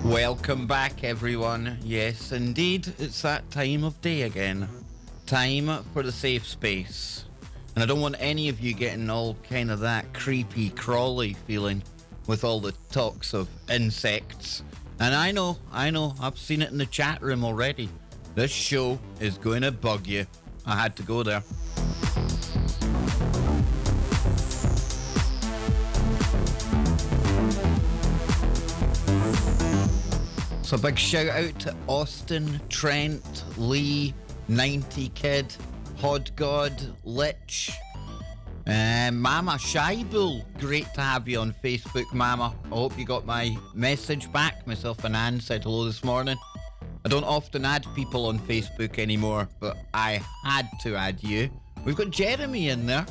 Welcome back, everyone. Yes, indeed, it's that time of day again. Time for the safe space. And I don't want any of you getting all kind of that creepy, crawly feeling with all the talks of insects. And I know, I've seen it in the chat room already. This show is going to bug you. I had to go there. So a big shout out to Austin, Trent, Lee, 90 Kid, Hod God, Lich, Mama Shybull. Great to have you on Facebook, Mama. I hope you got my message back. Myself and Anne said hello this morning. I don't often add people on Facebook anymore, but I had to add you. We've got Jeremy in there.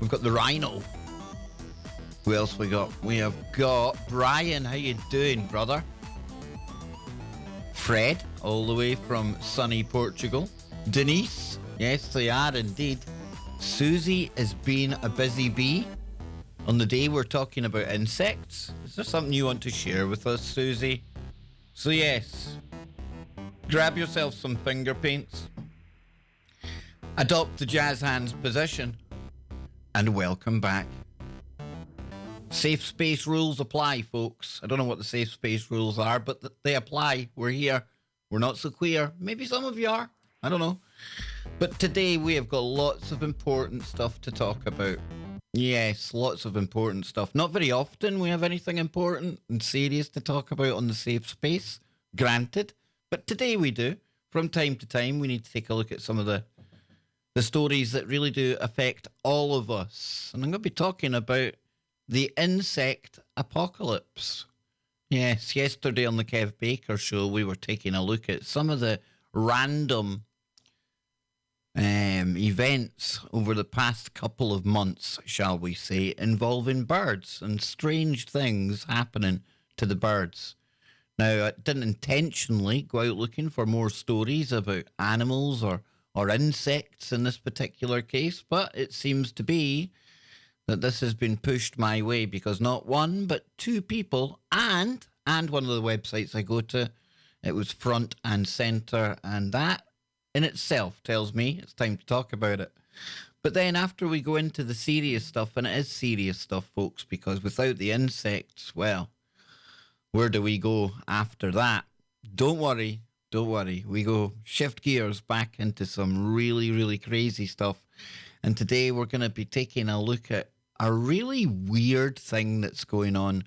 We've got the Rhino. Who else we got? We have got Brian. How you doing, brother? Fred, all the way from sunny Portugal. Denise, yes, they are indeed. Susie is being a busy bee. On the day we're talking about insects. Is there something you want to share with us, Susie? So yes, grab yourself some finger paints. Adopt the jazz hands position. And welcome back. Safe space rules apply, folks. I don't know what the safe space rules are, but they apply. We're here. We're not so queer. Maybe some of you are. I don't know. But today we have got lots of important stuff to talk about. Yes, lots of important stuff. Not very often we have anything important and serious to talk about on the safe space, granted. But today we do. From time to time, we need to take a look at some of the stories that really do affect all of us. And I'm going to be talking about the insect apocalypse. Yes, yesterday on the Kev Baker show, we were taking a look at some of the random events over the past couple of months, shall we say, involving birds and strange things happening to the birds. Now, I didn't intentionally go out looking for more stories about animals or insects in this particular case, but it seems to be that this has been pushed my way because not one, but two people and one of the websites I go to, it was front and center, and that in itself tells me it's time to talk about it. But then after we go into the serious stuff, and it is serious stuff, folks, because without the insects, well, where do we go after that? Don't worry. We go shift gears back into some really, really crazy stuff. And today we're going to be taking a look at a really weird thing that's going on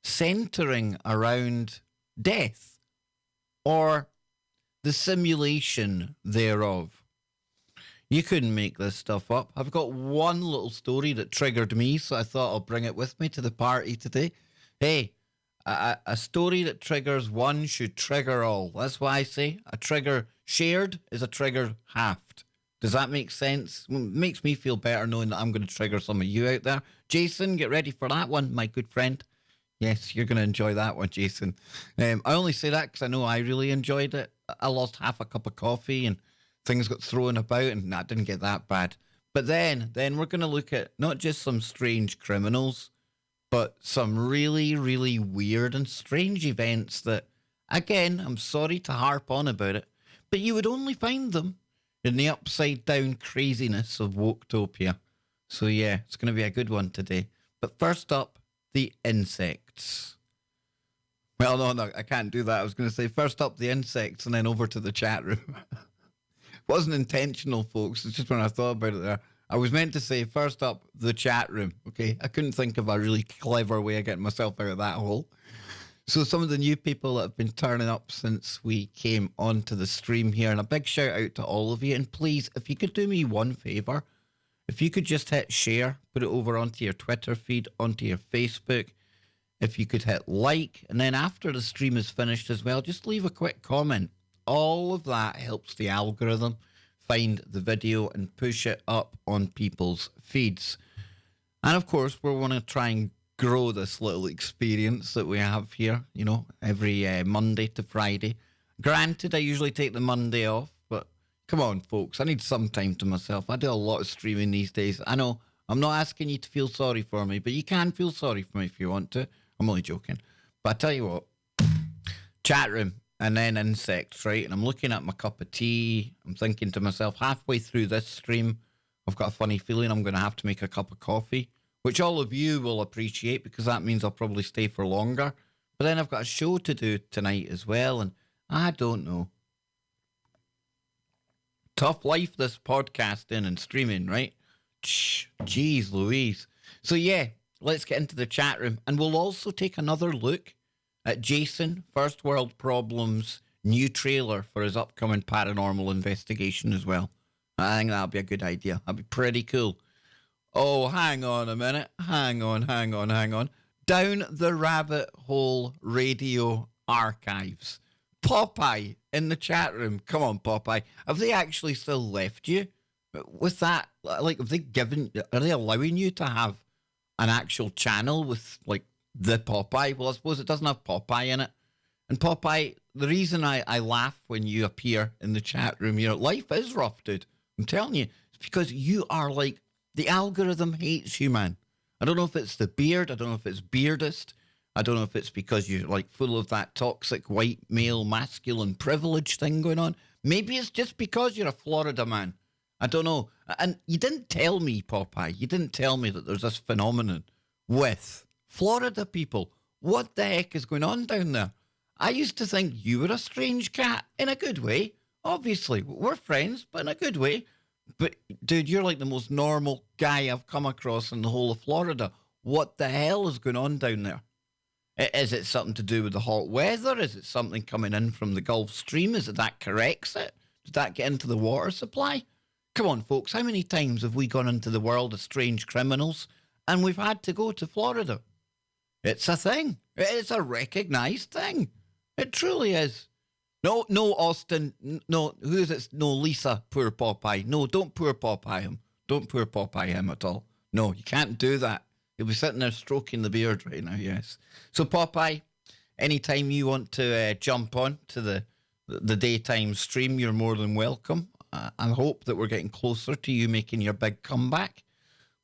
centering around death or the simulation thereof. You couldn't make this stuff up. I've got one little story that triggered me, so I thought I'll bring it with me to the party today. Hey, a story that triggers one should trigger all. That's why I say a trigger shared is a trigger halved. Does that make sense? It makes me feel better knowing that I'm going to trigger some of you out there. Jason, get ready for that one, my good friend. Yes, you're going to enjoy that one, Jason. I only say that because I know I really enjoyed it. I lost half a cup of coffee and things got thrown about and that didn't get that bad. But then we're going to look at not just some strange criminals, but some really, really weird and strange events that, again, I'm sorry to harp on about it, but you would only find them in the upside-down craziness of Woketopia. So yeah, it's going to be a good one today. But first up, the insects. Well, no, I can't do that. I was going to say first up the insects and then over to the chat room. Wasn't intentional, folks. It's just when I thought about it there. I was meant to say first up the chat room, okay? I couldn't think of a really clever way of getting myself out of that hole. So some of the new people that have been turning up since we came onto the stream here, and a big shout out to all of you. And please, if you could do me one favour, if you could just hit share, put it over onto your Twitter feed, onto your Facebook. If you could hit like, and then after the stream is finished as well, just leave a quick comment. All of that helps the algorithm find the video and push it up on people's feeds. And of course, we want to try and grow this little experience that we have here, you know, every Monday to Friday. Granted, I usually take the Monday off, but come on, folks, I need some time to myself. I do a lot of streaming these days. I know I'm not asking you to feel sorry for me, but you can feel sorry for me if you want to. I'm only joking. But I tell you what, chat room, and then insects, right? And I'm looking at my cup of tea. I'm thinking to myself, halfway through this stream, I've got a funny feeling I'm going to have to make a cup of coffee, which all of you will appreciate because that means I'll probably stay for longer. But then I've got a show to do tonight as well, and I don't know. Tough life, this podcasting and streaming, right? Jeez Louise. So yeah, let's get into the chat room, and we'll also take another look at Jason, First World Problems' new trailer for his upcoming paranormal investigation as well. I think that'll be a good idea. That'll be pretty cool. Oh, hang on a minute. Hang on. Down the rabbit hole radio archives. Popeye in the chat room. Come on, Popeye. Have they actually still left you with that? Like, are they allowing you to have an actual channel with, like, the Popeye? Well, I suppose it doesn't have Popeye in it. And Popeye, the reason I laugh when you appear in the chat room, life is rough, dude. I'm telling you. It's because you are like, the algorithm hates you, man. I don't know if it's the beard. I don't know if it's beardist. I don't know if it's because you're like full of that toxic white male masculine privilege thing going on. Maybe it's just because you're a Florida man. I don't know. And you didn't tell me, Popeye. You didn't tell me that there's this phenomenon with Florida people. What the heck is going on down there? I used to think you were a strange cat in a good way. Obviously, we're friends, but in a good way. But, dude, you're like the most normal guy I've come across in the whole of Florida. What the hell is going on down there? Is it something to do with the hot weather? Is it something coming in from the Gulf Stream? Is it that corrects it? Did that get into the water supply? Come on, folks. How many times have we gone into the world of strange criminals and we've had to go to Florida? It's a thing. It's a recognized thing. It truly is. No, Austin. No, who is it? No, Lisa, poor Popeye. No, don't poor Popeye him. Don't poor Popeye him at all. No, you can't do that. He'll be sitting there stroking the beard right now, yes. So, Popeye, anytime you want to jump on to the daytime stream, you're more than welcome. I hope that we're getting closer to you making your big comeback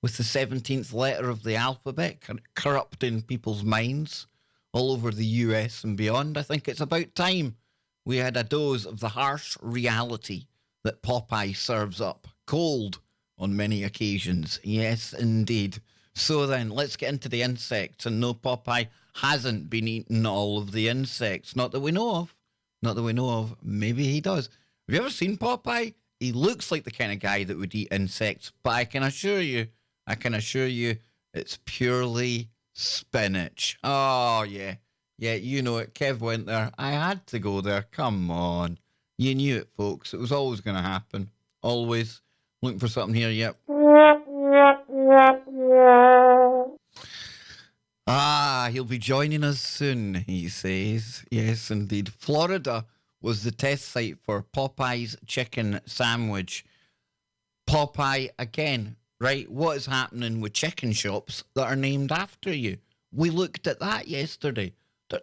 with the 17th letter of the alphabet corrupting people's minds all over the US and beyond. I think it's about time we had a dose of the harsh reality that Popeye serves up, cold on many occasions. Yes, indeed. So then, let's get into the insects. And no, Popeye hasn't been eating all of the insects. Not that we know of. Not that we know of. Maybe he does. Have you ever seen Popeye? He looks like the kind of guy that would eat insects. But I can assure you, it's purely spinach. Oh, yeah. Yeah, you know it. Kev went there. I had to go there. Come on. You knew it, folks. It was always going to happen. Always. Looking for something here. Yep. He'll be joining us soon, he says. Yes, indeed. Florida was the test site for Popeye's chicken sandwich. Popeye, again, right? What is happening with chicken shops that are named after you? We looked at that yesterday.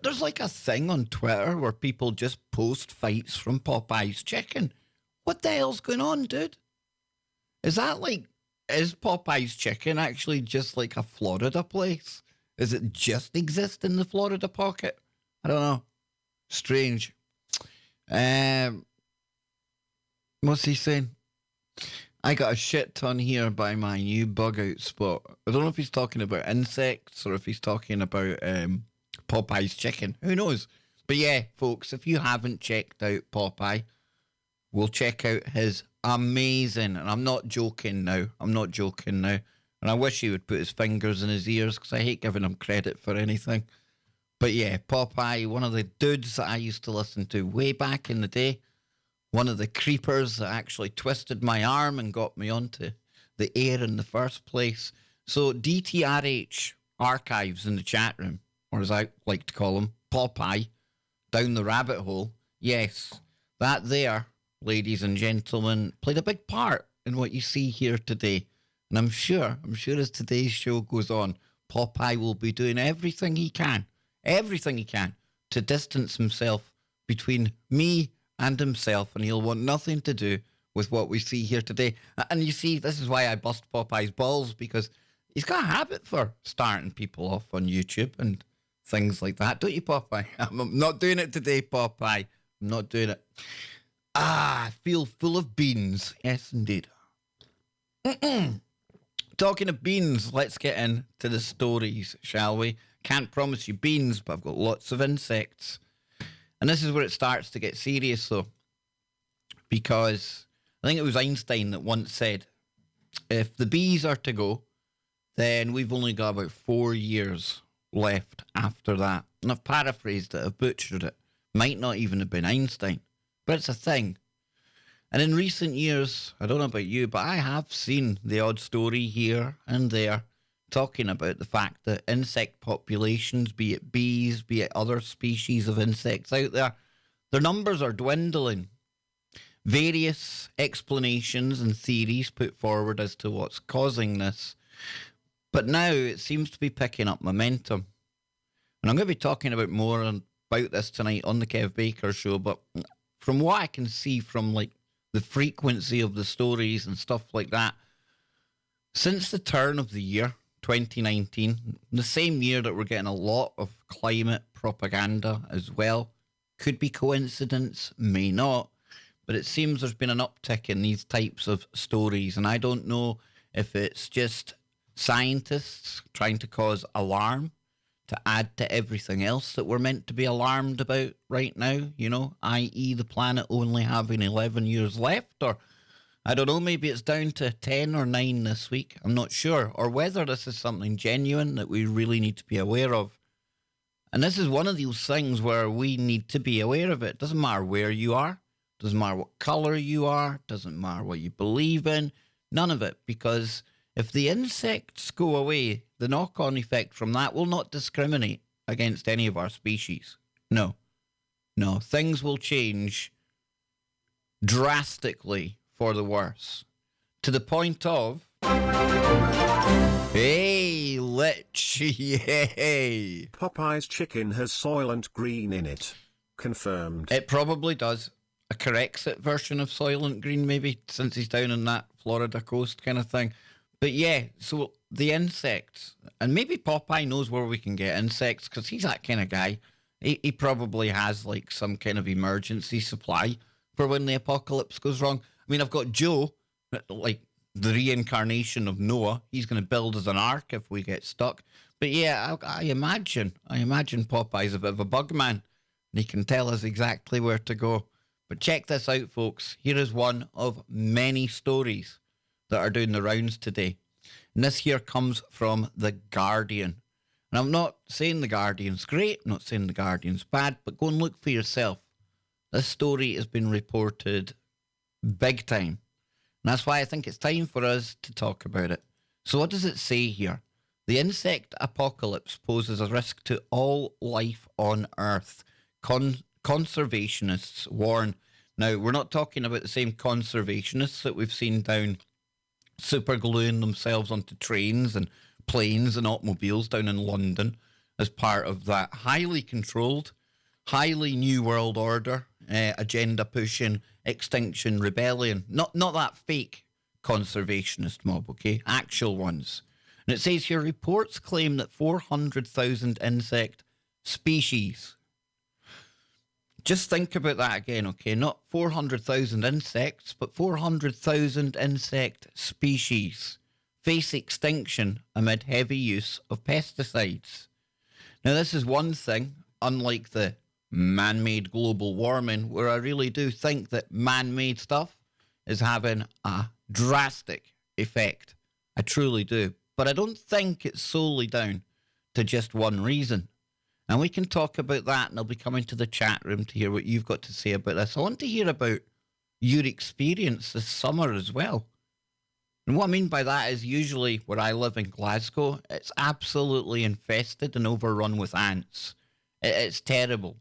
There's like a thing on Twitter where people just post fights from Popeye's chicken. What the hell's going on, dude? Is Popeye's chicken actually just like a Florida place? Does it just exist in the Florida pocket? I don't know. Strange. What's he saying? I got a shit ton here by my new bug out spot. I don't know if he's talking about insects or if he's talking about Popeye's chicken. Who knows? But yeah, folks, if you haven't checked out Popeye, we'll check out his amazing, and I'm not joking now. And I wish he would put his fingers in his ears because I hate giving him credit for anything. But yeah, Popeye, one of the dudes that I used to listen to way back in the day. One of the creepers that actually twisted my arm and got me onto the air in the first place. So DTRH archives in the chat room, or as I like to call him, Popeye, down the rabbit hole. Yes, that there, ladies and gentlemen, played a big part in what you see here today. And I'm sure as today's show goes on, Popeye will be doing everything he can to distance himself between me and himself, and he'll want nothing to do with what we see here today. And you see, this is why I bust Popeye's balls, because he's got a habit for starting people off on YouTube and things like that. Don't you, Popeye? I'm not doing it today, Popeye. I'm not doing it. I feel full of beans. Yes, indeed. Talking of beans, let's get into the stories, shall we? Can't promise you beans, but I've got lots of insects. And this is where it starts to get serious, though. Because I think it was Einstein that once said, if the bees are to go, then we've only got about 4 years left after that. And I've paraphrased it, I've butchered it. Might not even have been Einstein, but it's a thing. And in recent years, I don't know about you, but I have seen the odd story here and there talking about the fact that insect populations, be it bees, be it other species of insects out there, their numbers are dwindling. Various explanations and theories put forward as to what's causing this. But now it seems to be picking up momentum. And I'm going to be talking about more about this tonight on the Kev Baker Show, but from what I can see from like the frequency of the stories and stuff like that, since the turn of the year, 2019, the same year that we're getting a lot of climate propaganda as well, could be coincidence, may not, but it seems there's been an uptick in these types of stories, and I don't know if it's just scientists trying to cause alarm to add to everything else that we're meant to be alarmed about right now, you know, i.e. the planet only having 11 years left, or I don't know, maybe it's down to 10 or 9 this week, I'm not sure, or whether this is something genuine that we really need to be aware of. And this is one of those things where we need to be aware of it. Doesn't matter where you are, doesn't matter what colour you are, doesn't matter what you believe in, none of it, because if the insects go away, the knock-on effect from that will not discriminate against any of our species. No. No, things will change drastically for the worse. To the point of... Hey, Lich, yay! Popeye's chicken has Soylent Green in it. Confirmed. It probably does. A Corexit version of Soylent Green, maybe, since he's down on that Florida coast kind of thing. But yeah, so the insects, and maybe Popeye knows where we can get insects, because he's that kind of guy. He probably has like some kind of emergency supply for when the apocalypse goes wrong. I mean, I've got Joe, like the reincarnation of Noah. He's going to build us an ark if we get stuck. But yeah, I imagine Popeye's a bit of a bug man, and he can tell us exactly where to go. But check this out, folks. Here is one of many stories that are doing the rounds today. And this here comes from The Guardian. And I'm not saying The Guardian's great, I'm not saying The Guardian's bad, but go and look for yourself. This story has been reported big time. And that's why I think it's time for us to talk about it. So what does it say here? The insect apocalypse poses a risk to all life on Earth. Conservationists warn. Now, we're not talking about the same conservationists that we've seen down super gluing themselves onto trains and planes and automobiles down in London as part of that highly controlled, highly New World Order agenda pushing Extinction Rebellion. Not that fake conservationist mob, okay? Actual ones. And it says here, reports claim that 400,000 insect species. Just think about that again, okay? Not 400,000 insects, but 400,000 insect species face extinction amid heavy use of pesticides. Now, this is one thing, unlike the man-made global warming, where I really do think that man-made stuff is having a drastic effect. I truly do. But I don't think it's solely down to just one reason. And we can talk about that, and I'll be coming to the chat room to hear what you've got to say about this. I want to hear about your experience this summer as well. And what I mean by that is usually where I live in Glasgow, it's absolutely infested and overrun with ants. It's terrible.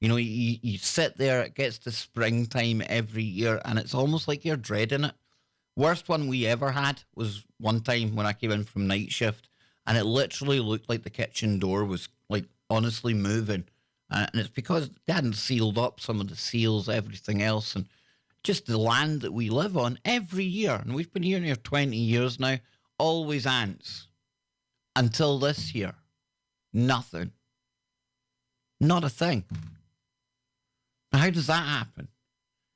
You know, you sit there, it gets to springtime every year, and it's almost like you're dreading it. Worst one we ever had was one time when I came in from night shift, and it literally looked like the kitchen door was, like, honestly moving. And it's because they hadn't sealed up some of the seals, everything else, and just the land that we live on every year. And we've been here near 20 years now, always ants. Until this year, nothing. Not a thing. How does that happen?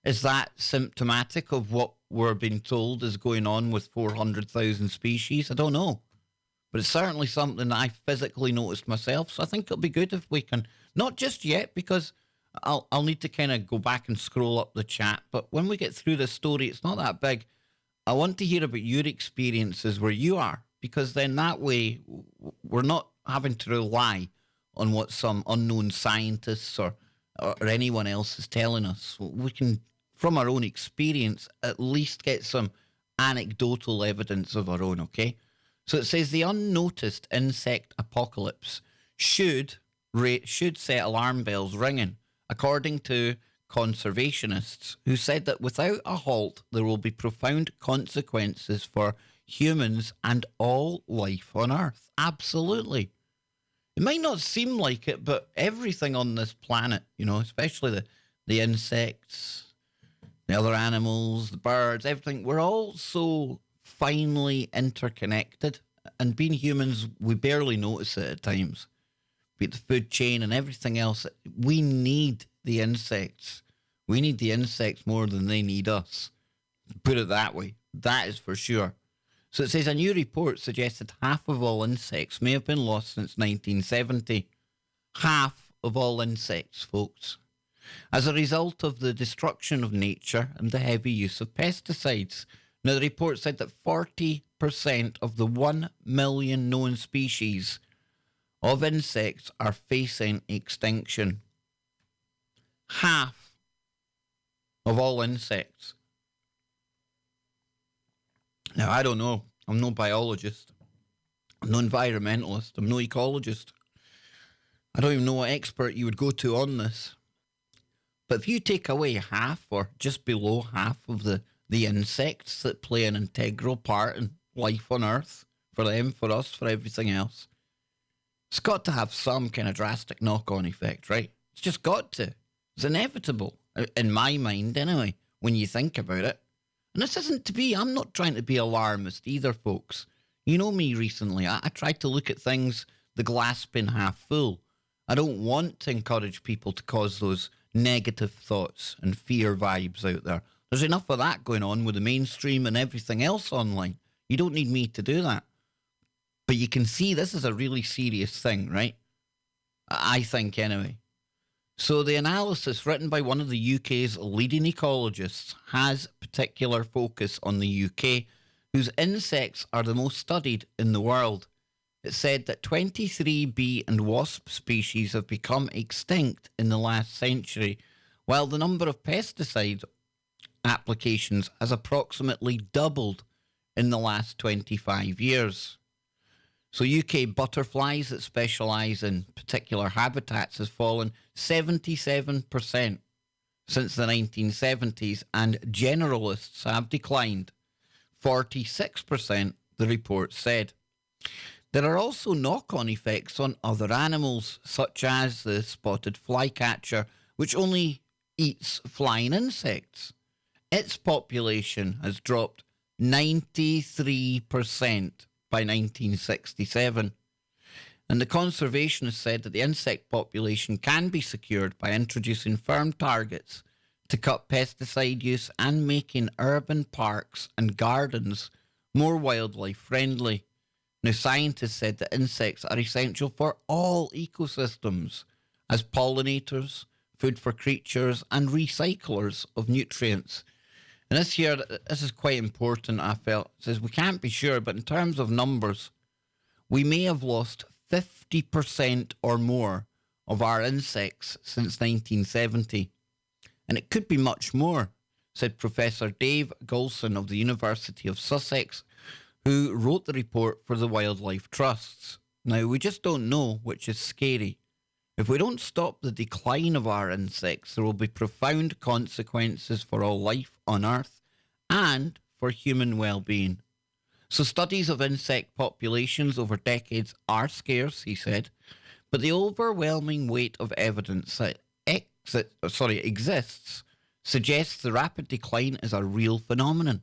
Is that symptomatic of what we're being told is going on with 400,000 species? I don't know. But it's certainly something that I physically noticed myself. So I think it'll be good if we can, not just yet, because I'll need to kind of go back and scroll up the chat. But when we get through this story, it's not that big. I want to hear about your experiences where you are, because then that way we're not having to rely on what some unknown scientists or anyone else is telling us. We can, from our own experience, at least get some anecdotal evidence of our own, okay? So it says the unnoticed insect apocalypse should set alarm bells ringing, according to conservationists who said that without a halt, there will be profound consequences for humans and all life on Earth. Absolutely. It might not seem like it, but everything on this planet, especially the insects, the other animals, the birds, everything, we're all so finely interconnected. And being humans, we barely notice it at times. Be it the food chain and everything else, we need the insects. We need the insects more than they need us. Put it that way. That is for sure. So it says a new report suggests that half of all insects may have been lost since 1970. Half of all insects, folks. As a result of the destruction of nature and the heavy use of pesticides. Now, the report said that 40% of the 1 million known species of insects are facing extinction. Half of all insects. Now, I don't know. I'm no biologist. I'm no environmentalist. I'm no ecologist. I don't even know what expert you would go to on this. But if you take away half or just below half of the insects that play an integral part in life on Earth, for them, for us, for everything else, it's got to have some kind of drastic knock-on effect, right? It's just got to. It's inevitable, in my mind anyway, when you think about it. And this isn't to be, I'm not trying to be alarmist either, folks. You know me recently. I try to look at things, the glass being half full. I don't want to encourage people to cause those negative thoughts and fear vibes out there. There's enough of that going on with the mainstream and everything else online. You don't need me to do that. But you can see this is a really serious thing, right? I think anyway. So the analysis written by one of the UK's leading ecologists has particular focus on the UK, whose insects are the most studied in the world. It said that 23 bee and wasp species have become extinct in the last century, while the number of pesticide applications has approximately doubled in the last 25 years. So UK butterflies that specialise in particular habitats has fallen 77% since the 1970s, and generalists have declined 46%, the report said. There are also knock-on effects on other animals, such as the spotted flycatcher, which only eats flying insects. Its population has dropped 93% by 1967. And the conservationists said that the insect population can be secured by introducing firm targets to cut pesticide use and making urban parks and gardens more wildlife friendly. Now, scientists said that insects are essential for all ecosystems as pollinators, food for creatures, and recyclers of nutrients. And this is quite important, I felt. It says we can't be sure, but in terms of numbers, we may have lost 50% or more of our insects since 1970. And it could be much more, said Professor Dave Golson of the University of Sussex, who wrote the report for the Wildlife Trusts. Now, we just don't know, which is scary. If we don't stop the decline of our insects, there will be profound consequences for all life on Earth and for human well-being. So studies of insect populations over decades are scarce, he said, but the overwhelming weight of evidence that exists suggests the rapid decline is a real phenomenon.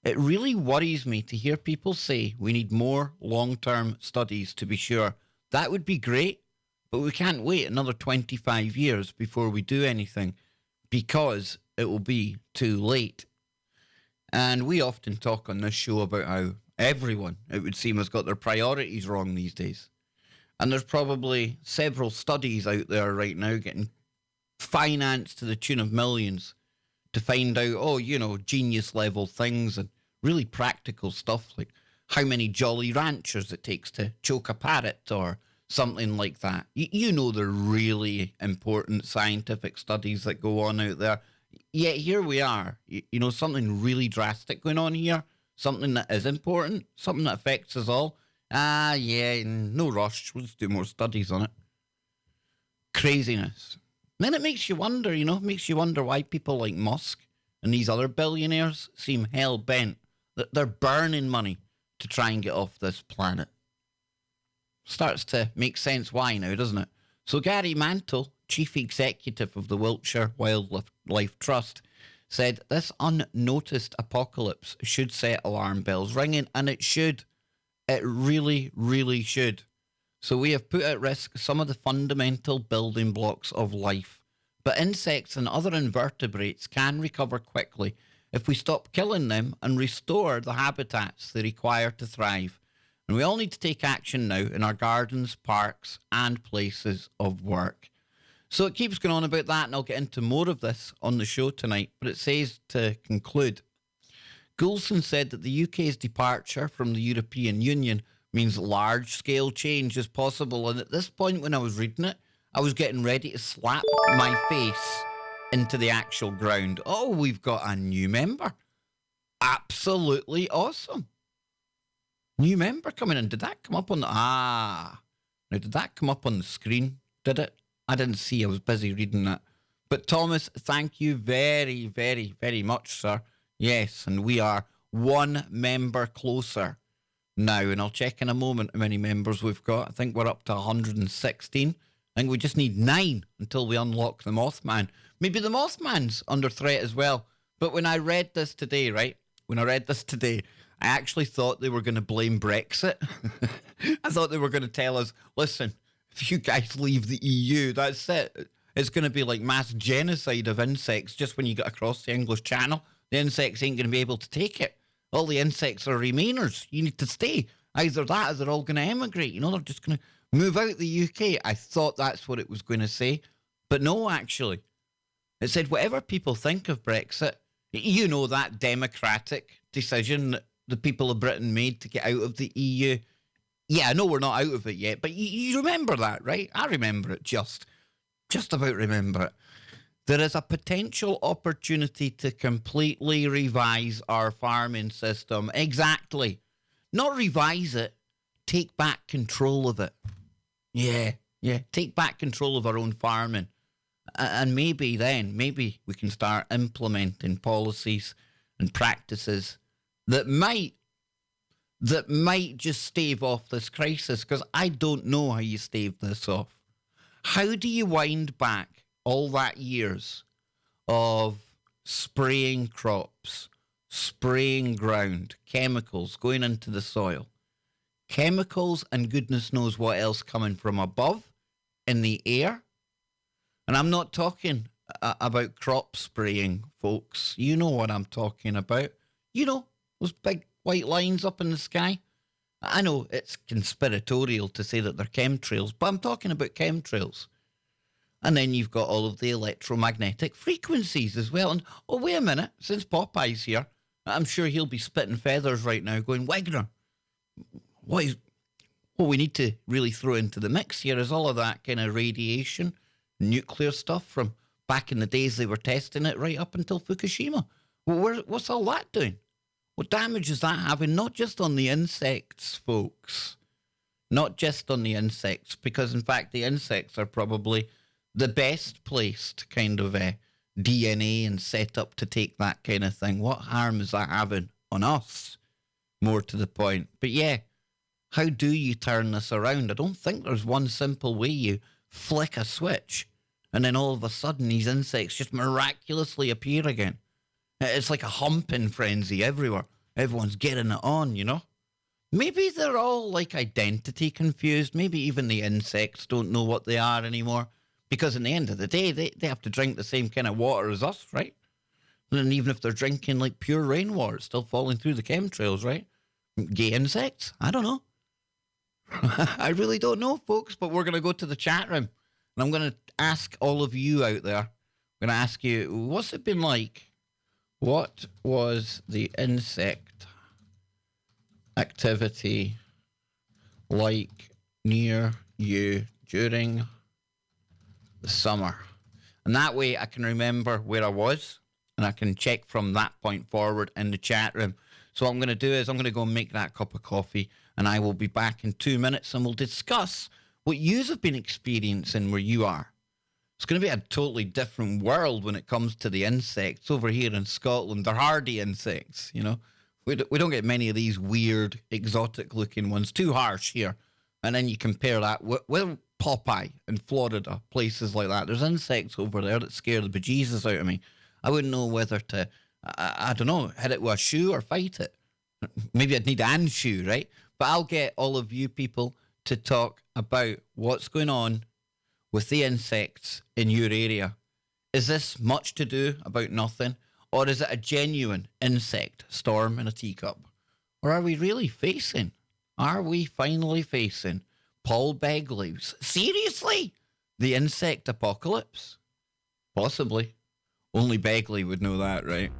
It really worries me to hear people say we need more long-term studies to be sure. That would be great, But we can't wait another 25 years before we do anything because it will be too late. And we often talk on this show about how everyone, it would seem, has got their priorities wrong these days. And there's probably several studies out there right now getting financed to the tune of millions to find out, genius level things and really practical stuff like how many Jolly Ranchers it takes to choke a parrot or something like that. You know, the really important scientific studies that go on out there. Yet here we are, something really drastic going on here, something that is important, something that affects us all. No rush, we'll just do more studies on it. Craziness. Then it makes you wonder, why people like Musk and these other billionaires seem hell-bent that they're burning money to try and get off this planet. Starts to make sense why now, doesn't it? So Gary Mantle, chief executive of the Wiltshire Wildlife Trust, said this unnoticed apocalypse should set alarm bells ringing, and it should. It really, really should. So we have put at risk some of the fundamental building blocks of life. But insects and other invertebrates can recover quickly if we stop killing them and restore the habitats they require to thrive. And we all need to take action now in our gardens, parks, and places of work. So it keeps going on about that, and I'll get into more of this on the show tonight. But it says, to conclude, Goulson said that the UK's departure from the European Union means large-scale change is possible. And at this point, when I was reading it, I was getting ready to slap my face into the actual ground. Oh, we've got a new member. Absolutely awesome. New member coming in. Did that come up on the... Now, did that come up on the screen? Did it? I didn't see. I was busy reading that. But Thomas, thank you very, very, very much, sir. Yes, and we are one member closer now. And I'll check in a moment how many members we've got. I think we're up to 116. I think we just need 9 until we unlock the Mothman. Maybe the Mothman's under threat as well. But when I read this today, I actually thought they were going to blame Brexit. I thought they were going to tell us, listen, if you guys leave the EU, that's it. It's going to be like mass genocide of insects just when you get across the English Channel. The insects ain't going to be able to take it. All the insects are remainers. You need to stay. Either that or they're all going to emigrate. They're just going to move out the UK. I thought that's what it was going to say. But no, actually. It said whatever people think of Brexit, that democratic decision that the people of Britain made to get out of the EU. Yeah, I know we're not out of it yet, but you remember that, right? I remember it, just about remember it. There is a potential opportunity to completely revise our farming system. Exactly. Not revise it, take back control of it. Yeah, take back control of our own farming. And maybe we can start implementing policies and practices that might just stave off this crisis, because I don't know how you stave this off. How do you wind back all that years of spraying crops, spraying ground, chemicals going into the soil, chemicals and goodness knows what else coming from above in the air? And I'm not talking about crop spraying, folks. You know what I'm talking about. Those big white lines up in the sky. I know it's conspiratorial to say that they're chemtrails, but I'm talking about chemtrails. And then you've got all of the electromagnetic frequencies as well. And, oh, wait a minute, since Popeye's here, I'm sure he'll be spitting feathers right now going, Wagner, what we need to really throw into the mix here is all of that kind of radiation, nuclear stuff from back in the days they were testing it right up until Fukushima. Well, what's all that doing? What damage is that having? Not just on the insects, folks. Not just on the insects, because in fact the insects are probably the best placed kind of DNA and set up to take that kind of thing. What harm is that having on us? More to the point. But yeah, how do you turn this around? I don't think there's one simple way. You flick a switch and then all of a sudden these insects just miraculously appear again. It's like a humping frenzy everywhere. Everyone's getting it on, Maybe they're all like identity confused. Maybe even the insects don't know what they are anymore. Because in the end of the day, they have to drink the same kind of water as us, right? And even if they're drinking like pure rainwater, it's still falling through the chemtrails, right? Gay insects? I don't know. I really don't know, folks, but we're going to go to the chat room. And I'm going to ask all of you out there, I'm going to ask you, what's it been like? What was the insect activity like near you during the summer? And that way I can remember where I was and I can check from that point forward in the chat room. So what I'm going to do is I'm going to go and make that cup of coffee and I will be back in 2 minutes and we'll discuss what yous have been experiencing where you are. It's going to be a totally different world when it comes to the insects over here in Scotland. They're hardy insects, you know. We don't get many of these weird, exotic-looking ones. Too harsh here. And then you compare that with Popeye in Florida, places like that. There's insects over there that scare the bejesus out of me. I wouldn't know whether to, I don't know, hit it with a shoe or fight it. Maybe I'd need a shoe, right? But I'll get all of you people to talk about what's going on with the insects in your area. Is this much to do about nothing? Or is it a genuine insect storm in a teacup? Or are we really facing? Are we finally facing Paul Begley's? Seriously? The insect apocalypse? Possibly. Only Begley would know that, right?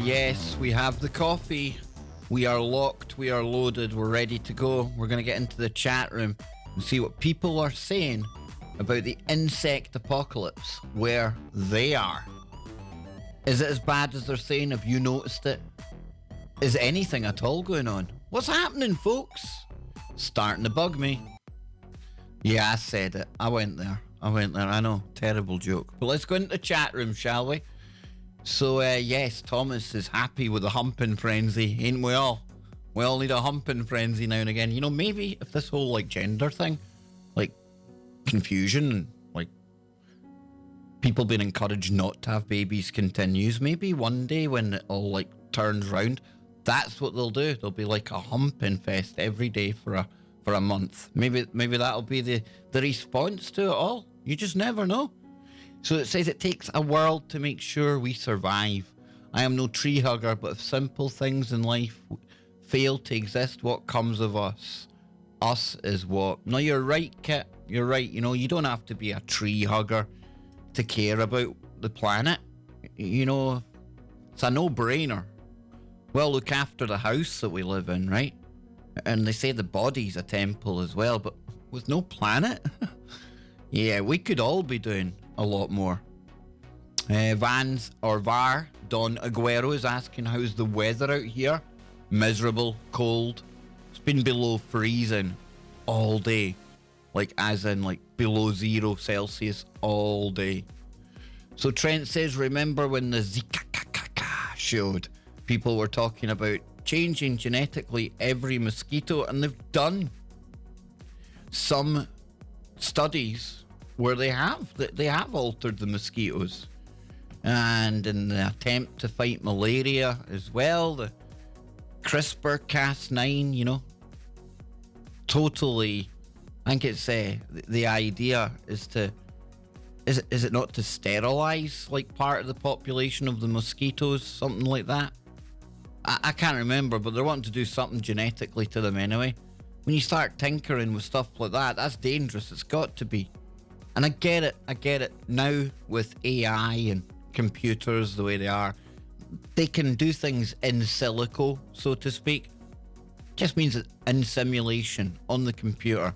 Yes, we have the coffee. We are locked, we are loaded, we're ready to go. We're going to get into the chat room and see what people are saying about the insect apocalypse where they are. Is it as bad as they're saying? Have you noticed it? Is anything at all going on? What's happening, folks? Starting to bug me. Yeah, I said it. I went there. I know. Terrible joke. But let's go into the chat room, shall we? So, yes, Thomas is happy with the humping frenzy, ain't we all? We all need a humping frenzy now and again. You know, maybe if this whole, like, gender thing, like, confusion and, like, people being encouraged not to have babies continues, maybe one day when it all, like, turns round, that's what they'll do. There'll be, like, a humping fest every day for for a month. Maybe that'll be the response to it all. You just never know. So it says it takes a world to make sure we survive. I am no tree hugger, but if simple things in life fail to exist, what comes of us? Us is what? No, you're right, Kit. You're right. You know, you don't have to be a tree hugger to care about the planet. You know, it's a no-brainer. Well, look after the house that we live in, right? And they say the body's a temple as well, but with no planet? Yeah, we could all be doing a lot more. Vans or VAR, Don Aguero is asking, how's the weather out here? Miserable, cold. It's been below freezing all day. Like, as in, like, below 0 Celsius all day. So Trent says, remember when the Zika showed? People were talking about changing genetically every mosquito, and they've done some studies where they have altered the mosquitoes. And in the attempt to fight malaria as well, the CRISPR-Cas9, you know, totally, I think it's the idea is to, is it not to sterilize like part of the population of the mosquitoes, something like that? I can't remember, but they're wanting to do something genetically to them anyway. When you start tinkering with stuff like that, that's dangerous. It's got to be. And I get it. Now with AI and computers the way they are, they can do things in silico, so to speak. Just means that in simulation on the computer.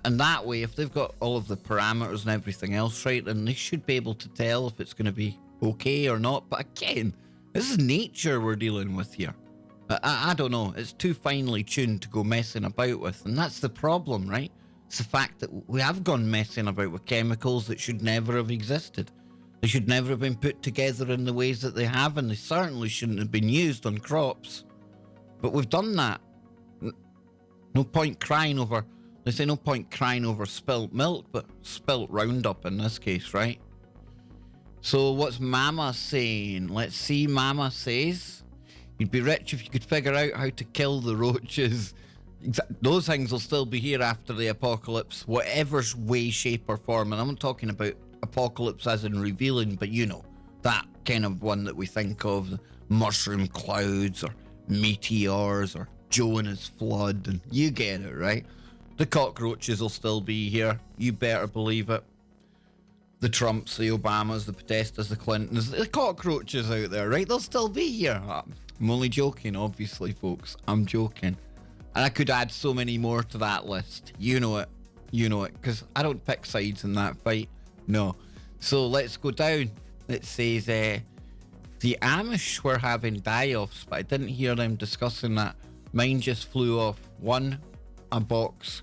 And that way, if they've got all of the parameters and everything else right, then they should be able to tell if it's going to be okay or not. But again, this is nature we're dealing with here. I don't know. It's too finely tuned to go messing about with. And that's the problem, right? It's the fact that we have gone messing about with chemicals that should never have existed. They should never have been put together in the ways that they have, and they certainly shouldn't have been used on crops. But we've done that. No point crying over, they say no point crying over spilt milk, but spilt Roundup in this case, right? So what's Mama saying? Let's see. Mama says, you'd be rich if you could figure out how to kill the roaches. Those things will still be here after the apocalypse, whatever way, shape or form. And I'm not talking about apocalypse as in revealing, but you know, that kind of one that we think of, the mushroom clouds or meteors or Jonah's flood, and you get it, right? The cockroaches will still be here. You better believe it. The Trumps, the Obamas, the Podestas, the Clintons, the cockroaches out there, right? They'll still be here. I'm only joking, obviously, folks. I'm joking. And I could add so many more to that list. You know it. You know it. Because I don't pick sides in that fight. No. So let's go down. It says the Amish were having die-offs, but I didn't hear them discussing that. Mine just flew off. One, a box.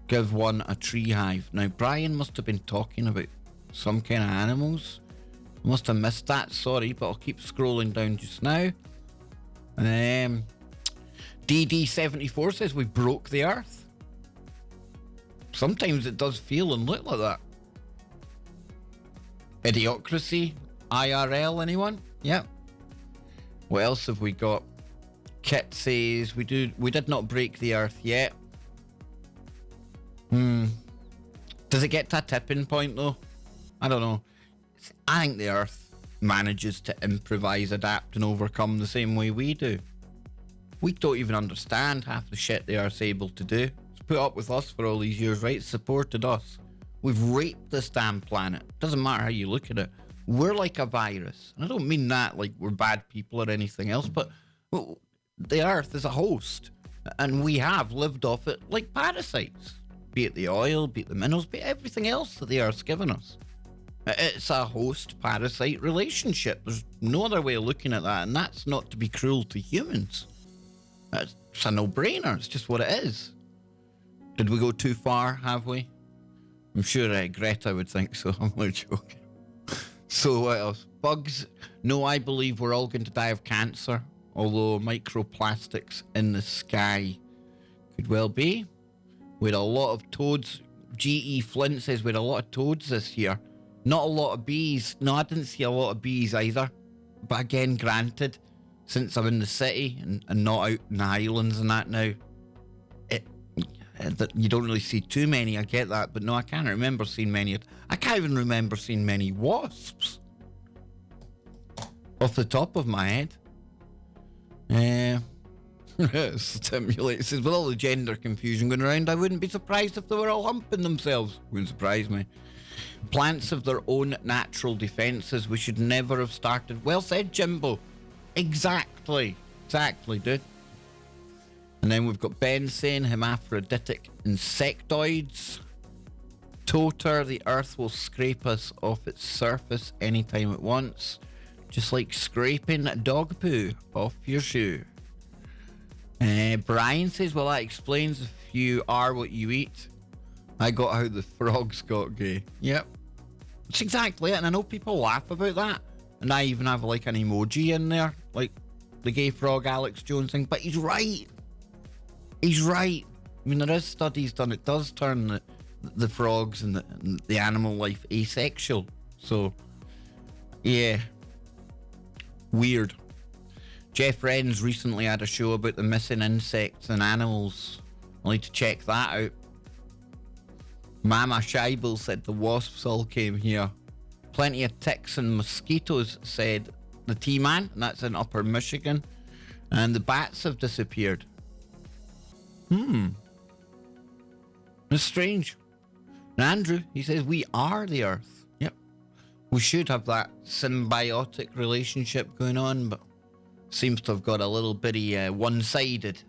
Give one a tree hive. Now, Brian must have been talking about some kind of animals. I must have missed that. Sorry, but I'll keep scrolling down just now. DD74 says we broke the earth. Sometimes it does feel and look like that. Idiocracy, IRL, anyone? Yep. What else have we got? Kit says we did not break the earth yet. Does it get to a tipping point though? I don't know. I think the earth manages to improvise, adapt and overcome the same way we do. We don't even understand half the shit the earth's able to do. It's put up with us for all these years, right? It's supported us. We've raped this damn planet. Doesn't matter how you look at it. We're like a virus. And I don't mean that like we're bad people or anything else, but the earth is a host. And we have lived off it like parasites. Be it the oil, be it the minerals, be it everything else that the earth's given us. It's a host-parasite relationship. There's no other way of looking at that, and that's not to be cruel to humans. It's a no-brainer. It's just what it is. Did we go too far, have we? I'm sure Greta would think so. I'm not joking. So what else? Bugs. No, I believe we're all going to die of cancer, although microplastics in the sky could well be. We had a lot of toads. G.E. Flint says we had a lot of toads this year. Not a lot of bees. No, I didn't see a lot of bees either. But again, granted, since I'm in the city and not out in the Highlands and that now, that you don't really see too many. I get that, but no, I can't remember seeing many. I can't even remember seeing many wasps off the top of my head. Stimulate says, with all the gender confusion going around, I wouldn't be surprised if they were all humping themselves. Wouldn't surprise me. Plants have their own natural defences. We should never have started. Well said, Jimbo. Exactly, dude. And then we've got Ben saying hermaphroditic insectoids. Toter, the earth will scrape us off its surface anytime it wants. Just like scraping dog poo off your shoe. Brian says, well, that explains if you are what you eat. I got how the frogs got gay. Yep. That's exactly it. And I know people laugh about that. And I even have like an emoji in there. Like the gay frog Alex Jones thing. But he's right. He's right. I mean, there is studies done. It does turn the frogs and the animal life asexual. So, yeah. Weird. Jeff Wren's recently had a show about the missing insects and animals. I'll need to check that out. Mama Scheibel said the wasps all came here. Plenty of ticks and mosquitoes, said the T-Man, and that's in Upper Michigan. And the bats have disappeared. It's strange. And Andrew, he says, we are the Earth. Yep. We should have that symbiotic relationship going on, but seems to have got a little bitty one-sided.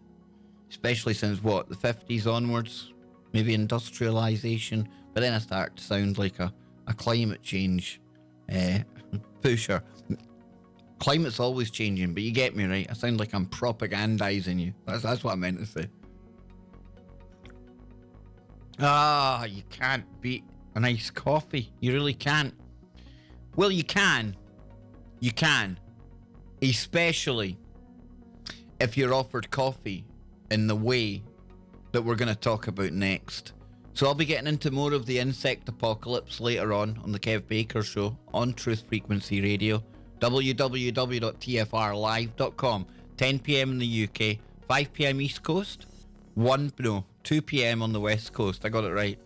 Especially since, what, the 50s onwards? Maybe industrialisation. But then I start to sound like a climate change pusher. Climate's always changing, but you get me, right? I sound like I'm propagandising you. That's what I meant to say. You can't beat a nice coffee. You really can't. Well, you can. You can. Especially if you're offered coffee in the way that we're going to talk about next. So I'll be getting into more of the insect apocalypse later on the Kev Baker Show on Truth Frequency Radio, www.tfrlive.com, 10 p.m. in the UK, 5 p.m. East Coast, 2 p.m. on the West Coast. I got it right.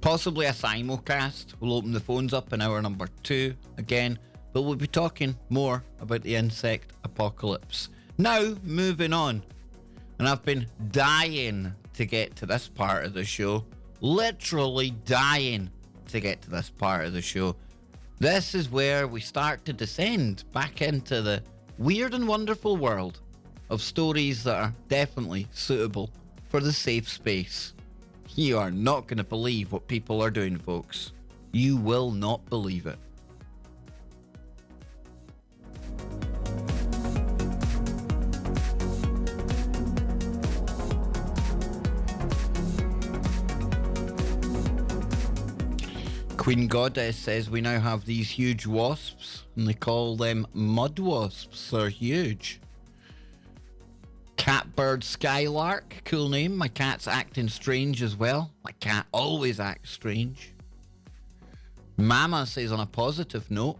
Possibly a simulcast. We'll open the phones up in hour number 2 again, but we'll be talking more about the insect apocalypse. Now, moving on. And I've been dying to get to this part of the show. Literally dying to get to this part of the show. This is where we start to descend back into the weird and wonderful world of stories that are definitely suitable for the safe space. You are not going to believe what people are doing, folks. You will not believe it. Queen Goddess says we now have these huge wasps, and they call them mud wasps. They're huge. Catbird Skylark, cool name. My cat's acting strange as well. My cat always acts strange. Mama says on a positive note,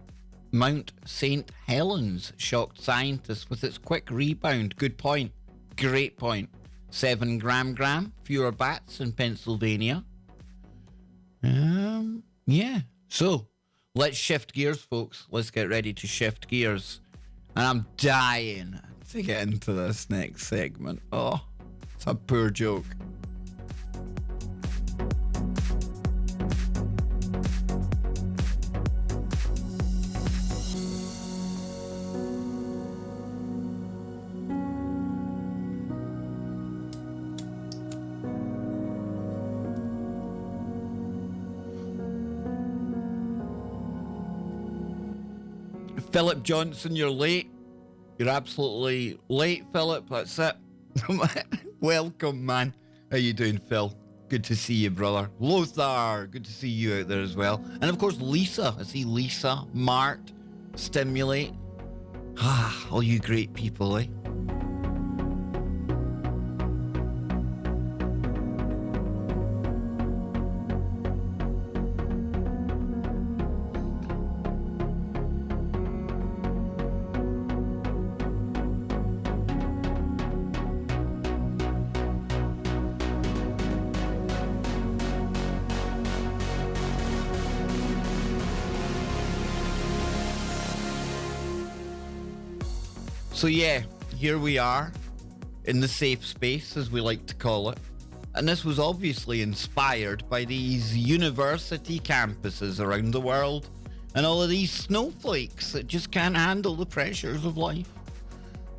Mount St. Helens shocked scientists with its quick rebound. Good point. Great point. 7 gram, fewer bats in Pennsylvania. Yeah. So, let's shift gears, folks. Let's get ready to shift gears. And I'm dying to get into this next segment. Oh, it's a poor joke. Philip Johnson, you're late. You're absolutely late, Philip. That's it. Welcome, man. How you doing, Phil? Good to see you, brother. Lothar, good to see you out there as well. And of course, Lisa. I see Lisa, Mart, Stimulate. All you great people, eh? So yeah, here we are in the safe space, as we like to call it. And this was obviously inspired by these university campuses around the world and all of these snowflakes that just can't handle the pressures of life.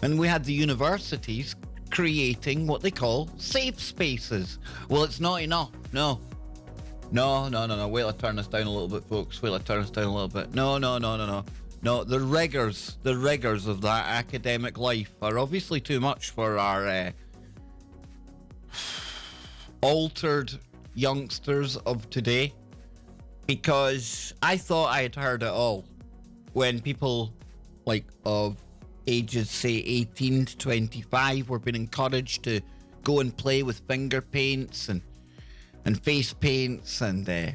And we had the universities creating what they call safe spaces. Well, it's not enough. No. Wait till I turn this down a little bit, folks. No, the rigors of that academic life are obviously too much for our altered youngsters of today, because I thought I had heard it all when people like of ages say 18 to 25 were being encouraged to go and play with finger paints and face paints and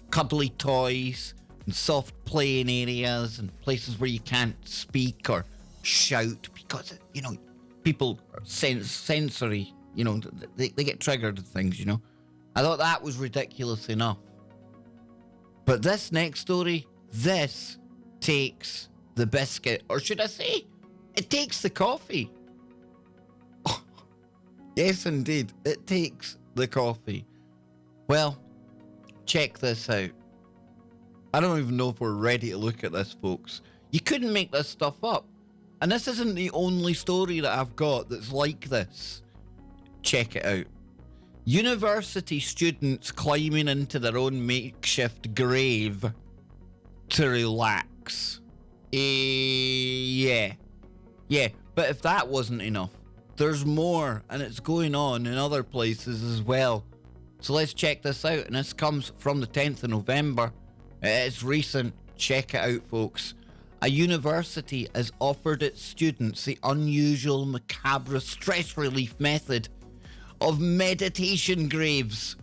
cuddly toys and soft playing areas and places where you can't speak or shout because, you know, people are sensory, you know, they get triggered at things, you know. I thought that was ridiculous enough. But this next story, this takes the biscuit, or should I say, it takes the coffee. Oh, yes, indeed, it takes the coffee. Well, check this out. I don't even know if we're ready to look at this, folks. You couldn't make this stuff up. And this isn't the only story that I've got that's like this. Check it out. University students climbing into their own makeshift grave to relax. Yeah, but if that wasn't enough, there's more, and it's going on in other places as well. So let's check this out, and this comes from the 10th of November. It's recent. Check it out, folks. A university has offered its students the unusual, macabre stress relief method of meditation graves.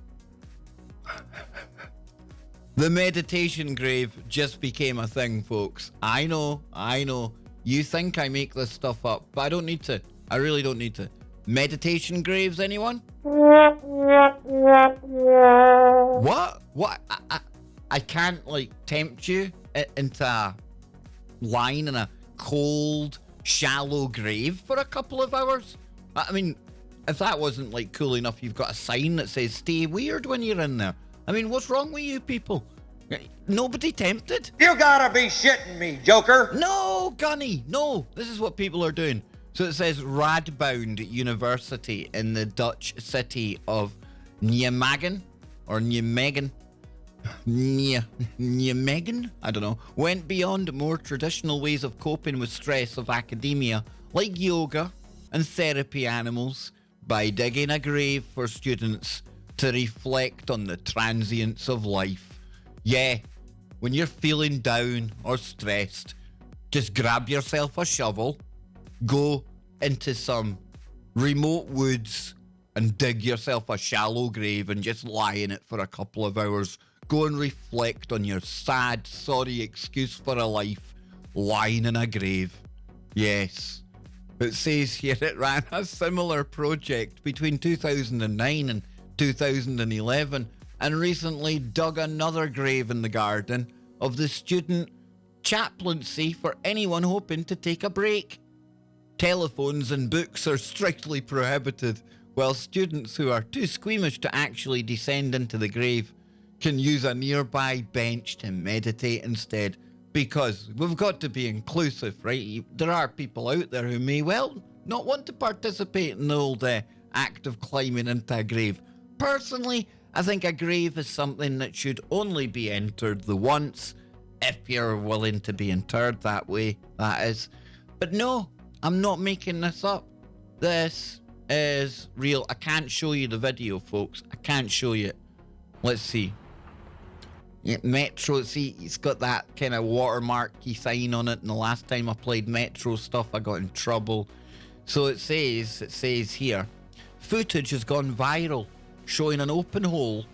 The meditation grave just became a thing, folks. I know. You think I make this stuff up, but I don't need to. I really don't need to. Meditation graves, anyone? What? I can't, like, tempt you into a lying in a cold, shallow grave for a couple of hours? I mean, if that wasn't, like, cool enough, you've got a sign that says, stay weird when you're in there. I mean, what's wrong with you people? Nobody tempted? You gotta be shitting me, Joker. No, Gunny, no. This is what people are doing. So it says Radboud University in the Dutch city of Nijmegen, or Nijmegen, I don't know, went beyond more traditional ways of coping with stress of academia, like yoga and therapy animals, by digging a grave for students to reflect on the transience of life. Yeah, when you're feeling down or stressed, just grab yourself a shovel, go into some remote woods and dig yourself a shallow grave and just lie in it for a couple of hours. Go and reflect on your sad, sorry excuse for a life lying in a grave. Yes. It says here it ran a similar project between 2009 and 2011 and recently dug another grave in the garden of the student chaplaincy for anyone hoping to take a break. Telephones and books are strictly prohibited, while students who are too squeamish to actually descend into the grave can use a nearby bench to meditate instead. Because we've got to be inclusive, right? There are people out there who may well not want to participate in the old act of climbing into a grave. Personally, I think a grave is something that should only be entered the once, if you're willing to be interred that way, that is. But no, I'm not making this up. This is real. I can't show you the video, folks. I can't show you it. Let's see. Yeah, Metro, see, it's got that kind of watermarky sign on it, and the last time I played Metro stuff, I got in trouble. So it says here, footage has gone viral, showing an open hole.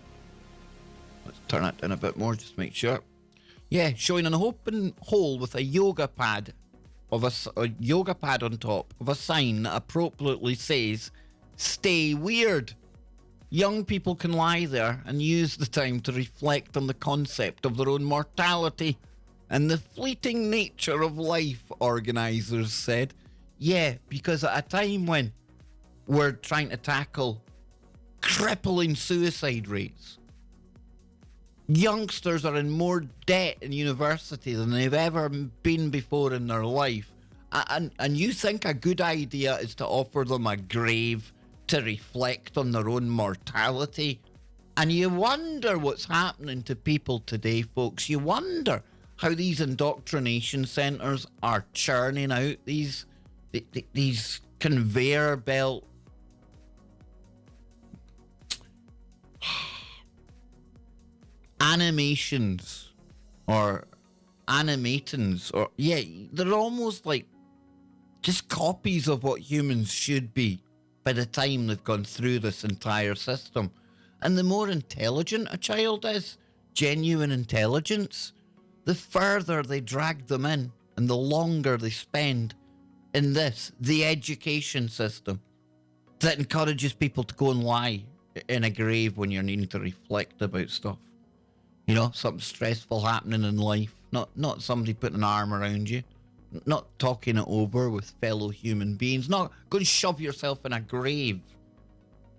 Let's turn that down a bit more, just to make sure. Yeah, showing an open hole with a yoga pad on top of a sign that appropriately says, stay weird. Young people can lie there and use the time to reflect on the concept of their own mortality and the fleeting nature of life, organisers said. Yeah, because at a time when we're trying to tackle crippling suicide rates, youngsters are in more debt in university than they've ever been before in their life. And you think a good idea is to offer them a grave to reflect on their own mortality? And you wonder what's happening to people today, folks. You wonder how these indoctrination centres are churning out these conveyor belt animations or animatons, or they're almost like just copies of what humans should be by the time they've gone through this entire system. And the more intelligent a child is, genuine intelligence, the further they drag them in and the longer they spend in this, the education system that encourages people to go and lie in a grave when you're needing to reflect about stuff. You know, something stressful happening in life, not somebody putting an arm around you, not talking it over with fellow human beings, not go and shove yourself in a grave.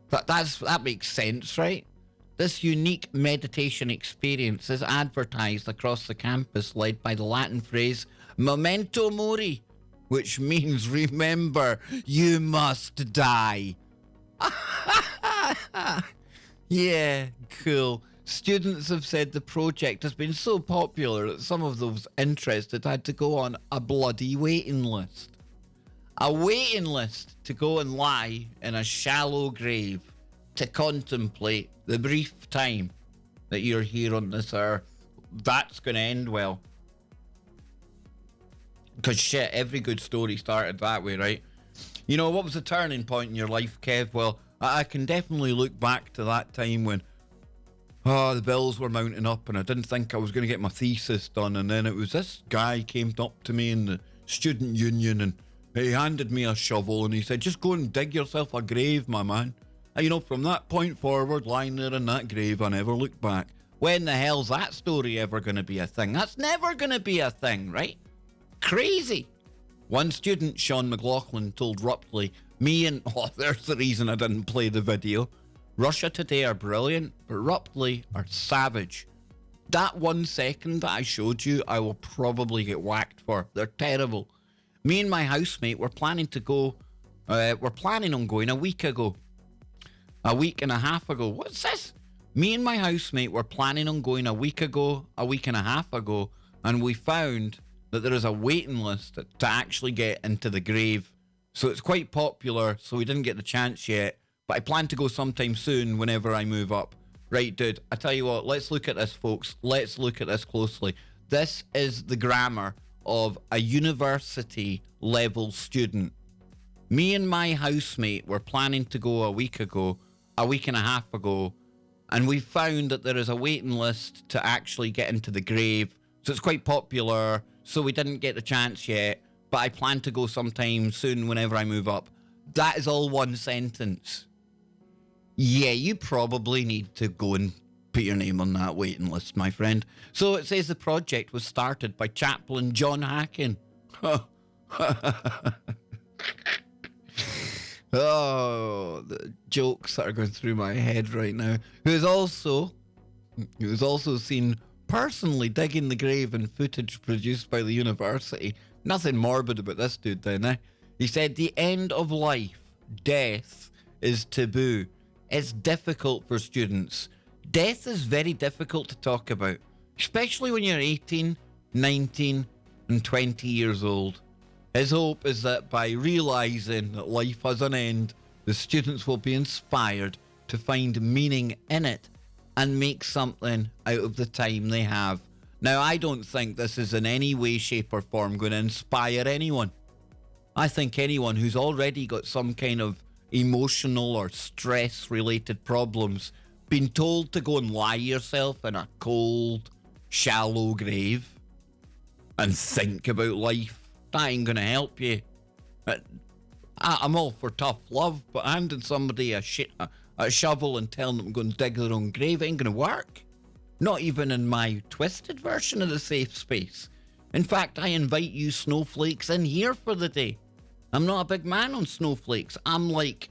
That makes sense, right? This unique meditation experience is advertised across the campus, led by the Latin phrase memento mori, which means remember, you must die. Yeah, cool. Students have said the project has been so popular that some of those interested had to go on a bloody waiting list. A waiting list to go and lie in a shallow grave to contemplate the brief time that you're here on this earth. That's going to end well. Because shit, every good story started that way, right? You know, what was the turning point in your life, Kev? Well, I can definitely look back to that time when the bills were mounting up and I didn't think I was going to get my thesis done. And then it was this guy came up to me in the student union and he handed me a shovel and he said, just go and dig yourself a grave, my man. And, you know, from that point forward, lying there in that grave, I never looked back. When the hell's that story ever going to be a thing? That's never going to be a thing, right? Crazy. One student, Sean McLaughlin, told Rupley, there's the reason I didn't play the video. Russia Today are brilliant, but Rupley are savage. That 1 second that I showed you, I will probably get whacked for. They're terrible. Me and my housemate were planning on going a week ago. A week and a half ago. What's this? Me and my housemate were planning on going a week and a half ago, and we found that there is a waiting list to actually get into the grave. So it's quite popular, so we didn't get the chance yet. But I plan to go sometime soon whenever I move up. Right, dude, I tell you what, let's look at this, folks. Let's look at this closely. This is the grammar of a university level student. Me and my housemate were planning to go a week and a half ago, and we found that there is a waiting list to actually get into the grave. So it's quite popular, so we didn't get the chance yet, but I plan to go sometime soon whenever I move up. That is all one sentence. Yeah, you probably need to go and put your name on that waiting list, my friend. So it says the project was started by Chaplain John Hackin. Oh, the jokes that are going through my head right now. Who is also seen personally digging the grave in footage produced by the university. Nothing morbid about this dude then, eh? He said the end of life, death, is taboo. It's difficult for students. Death is very difficult to talk about, especially when you're 18, 19, and 20 years old. His hope is that by realising that life has an end, the students will be inspired to find meaning in it and make something out of the time they have. Now, I don't think this is in any way, shape, or form going to inspire anyone. I think anyone who's already got some kind of emotional or stress-related problems, being told to go and lie yourself in a cold, shallow grave and think about life, that ain't going to help you. I'm all for tough love, but handing somebody a shovel and telling them to go and dig their own grave ain't going to work. Not even in my twisted version of the safe space. In fact, I invite you snowflakes in here for the day. I'm not a big man on snowflakes. I'm like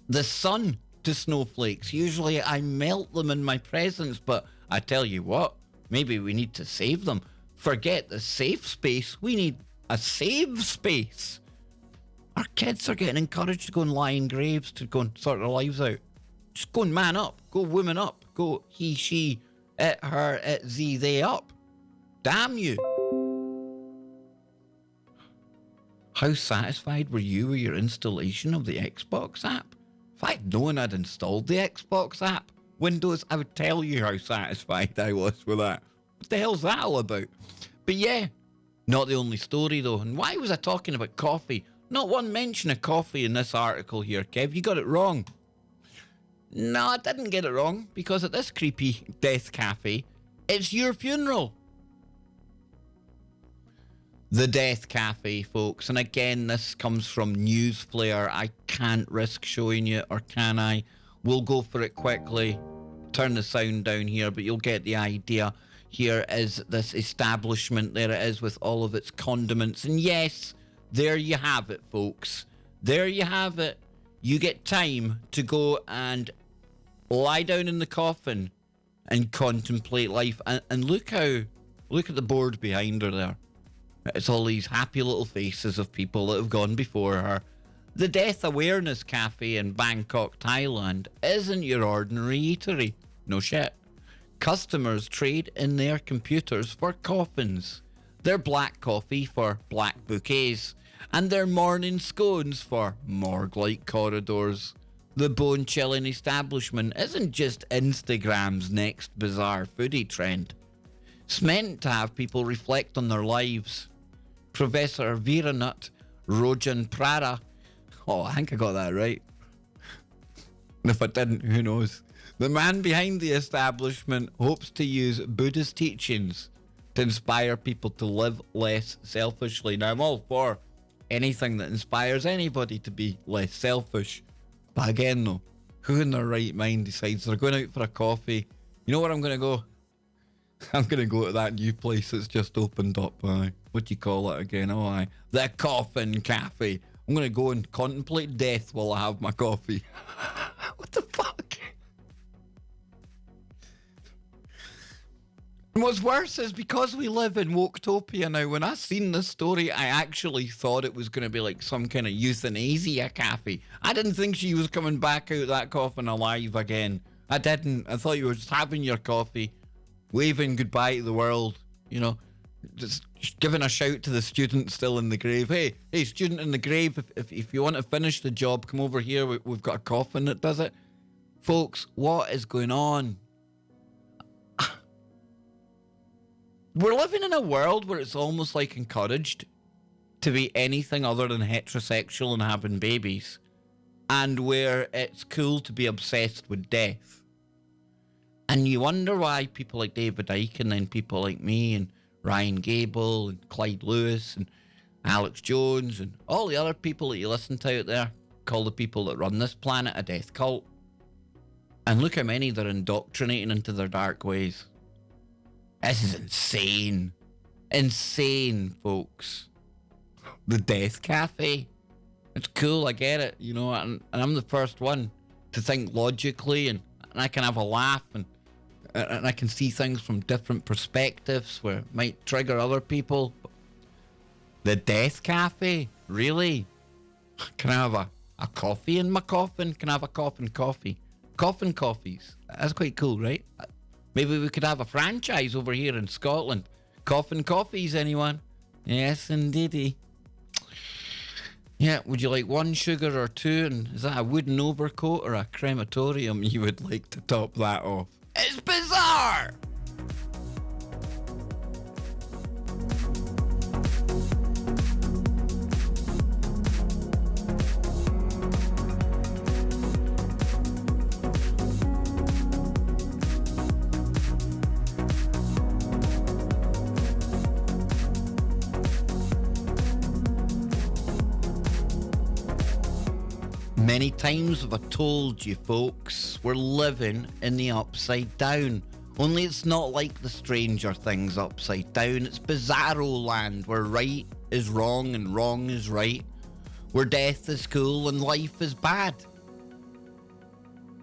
the sun to snowflakes. Usually I melt them in my presence, but I tell you what, maybe we need to save them. Forget the safe space. We need a save space. Our kids are getting encouraged to go and lie in graves, to go and sort their lives out. Just go and man up. Go woman up. Go he, she, it, her, it, thee, they up. Damn you. How satisfied were you with your installation of the Xbox app? If I'd known I'd installed the Xbox app, Windows, I would tell you how satisfied I was with that. What the hell's that all about? But yeah, not the only story though. And why was I talking about coffee? Not one mention of coffee in this article here, Kev. You got it wrong. No, I didn't get it wrong, because at this creepy death cafe, it's your funeral. The Death Cafe, folks. And again, this comes from Newsflare. I can't risk showing you, or can I? We'll go for it quickly. Turn the sound down here, but you'll get the idea. Here is this establishment. There it is with all of its condiments. And yes, there you have it, folks. There you have it. You get time to go and lie down in the coffin and contemplate life. And look at the board behind her there. It's all these happy little faces of people that have gone before her. The Death Awareness Cafe in Bangkok, Thailand isn't your ordinary eatery. No shit. Customers trade in their computers for coffins, their black coffee for black bouquets, and their morning scones for morgue-like corridors. The bone-chilling establishment isn't just Instagram's next bizarre foodie trend. It's meant to have people reflect on their lives. Professor Veeranut Rojan Prada. Oh, I think I got that right. And if I didn't, who knows? The man behind the establishment hopes to use Buddhist teachings to inspire people to live less selfishly. Now, I'm all for anything that inspires anybody to be less selfish. But again, though, who in their right mind decides they're going out for a coffee? You know where I'm going to go? I'm going to go to that new place that's just opened up. What do you call it again? Oh, the Coffin Cafe. I'm going to go and contemplate death while I have my coffee. What the fuck? And what's worse is because we live in Woketopia now, when I seen this story, I actually thought it was going to be like some kind of euthanasia cafe. I didn't think she was coming back out that coffin alive again. I didn't. I thought you were just having your coffee, waving goodbye to the world, you know, just giving a shout to the student still in the grave. Hey, student in the grave, if you want to finish the job, come over here. We've got a coffin that does it. Folks, what is going on? We're living in a world where it's almost like encouraged to be anything other than heterosexual and having babies, and where it's cool to be obsessed with death. And you wonder why people like David Icke and then people like me and Ryan Gable and Clyde Lewis and Alex Jones and all the other people that you listen to out there call the people that run this planet a death cult. And look how many they're indoctrinating into their dark ways. This is insane. Insane, folks. The Death Cafe. It's cool, I get it, you know, and I'm the first one to think logically, and I can have a laugh, and I can see things from different perspectives where it might trigger other people. The Death Cafe? Really? Can I have a coffee in my coffin? Can I have a coffin coffee? Coffin coffees. That's quite cool, right? Maybe we could have a franchise over here in Scotland. Coffin coffees, anyone? Yes, indeedy. Yeah, would you like one sugar or two? And is that a wooden overcoat or a crematorium you would like to top that off? It's bizarre! Many times have I told you folks, we're living in the upside down. Only it's not like the Stranger Things upside down. It's bizarro land where right is wrong and wrong is right. where death is cool and life is bad.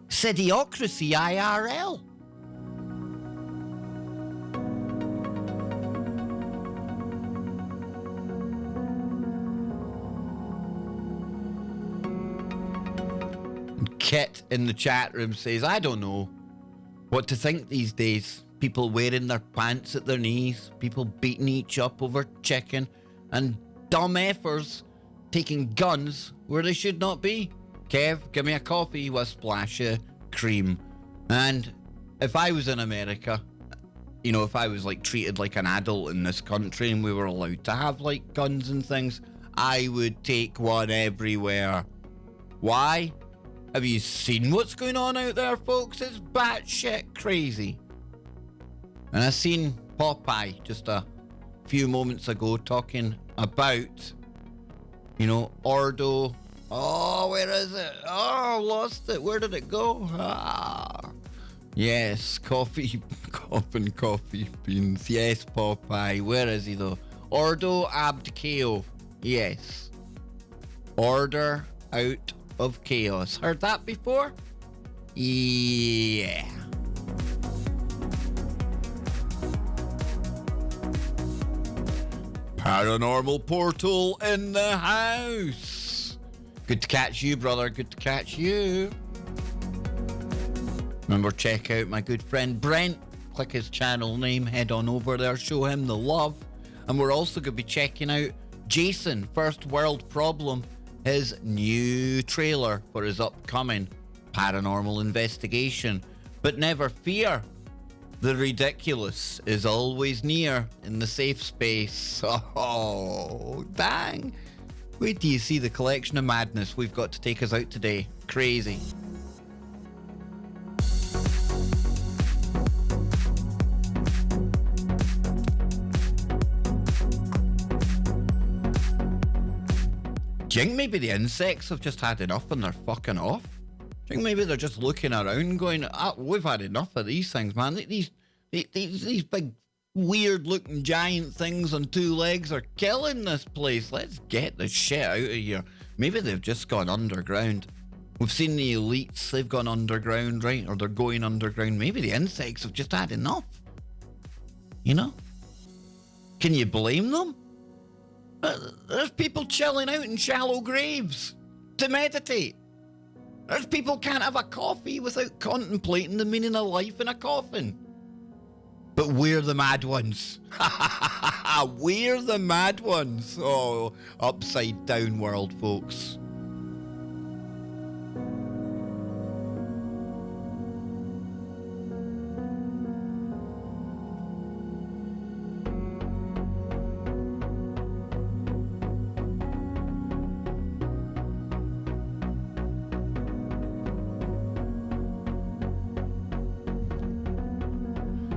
Idiocracy IRL. Kit in the chat room says, I don't know what to think these days. People wearing their pants at their knees, people beating each up over chicken, and dumb effers taking guns where they should not be. Kev, give me a coffee with a splash of cream. And if I was in America, you know, if I was like treated like an adult in this country and we were allowed to have like guns and things, I would take one everywhere. Why? Have you seen what's going on out there, folks? It's batshit crazy. And I seen Popeye just a few moments ago talking about, you know, Ordo. Oh, where is it? Oh, lost it. Where did it go? Ah. Yes, coffee beans. Yes, Popeye. Where is he though? Ordo abdicao. Yes. Order out of chaos. Heard that before? Yeah. Paranormal Portal in the house. Good to catch you, brother. Good to catch you. Remember, check out my good friend Brent. Click his channel name, head on over there, show him the love. And we're also going to be checking out Jason, First World Problem, his new trailer for his upcoming paranormal investigation. But never fear, the ridiculous is always near in the safe space. Oh, dang. Wait till you see the collection of madness we've got to take us out today. Crazy. Do you think maybe the insects have just had enough and they're fucking off? Do you think maybe they're just looking around going, we've had enough of these things, man. These big weird looking giant things on two legs are killing this place. Let's get the shit out of here. Maybe they've just gone underground. We've seen the elites, they've gone underground, right? Or they're going underground. Maybe the insects have just had enough. You know? Can you blame them? There's people chilling out in shallow graves to meditate. There's people can't have a coffee without contemplating the meaning of life in a coffin. But we're the mad ones. We're the mad ones. Oh, upside down world, folks.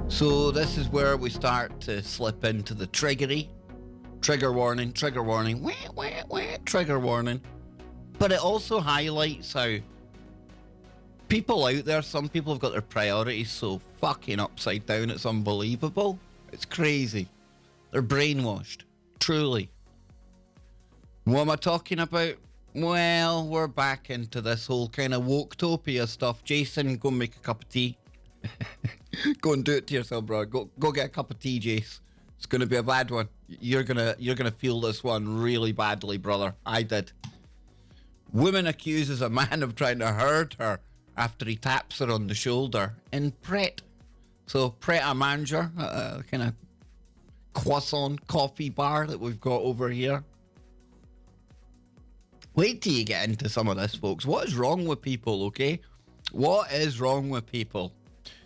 So this is where we start to slip into the triggery. Trigger warning, wah, wah, wah, trigger warning. But it also highlights how people out there, some people have got their priorities so fucking upside down, it's unbelievable. It's crazy. They're brainwashed, truly. What am I talking about? Well, we're back into this whole kind of woke-topia stuff. Jason, go make a cup of tea. Go and do it to yourself, bro. Go get a cup of tea, Jace. It's gonna be a bad one. You're gonna feel this one really badly, brother. I did. Woman accuses a man of trying to hurt her after he taps her on the shoulder in Pret. So Pret a Manger, a kind of croissant coffee bar that we've got over here. Wait till you get into some of this, folks. What is wrong with people, okay? What is wrong with people?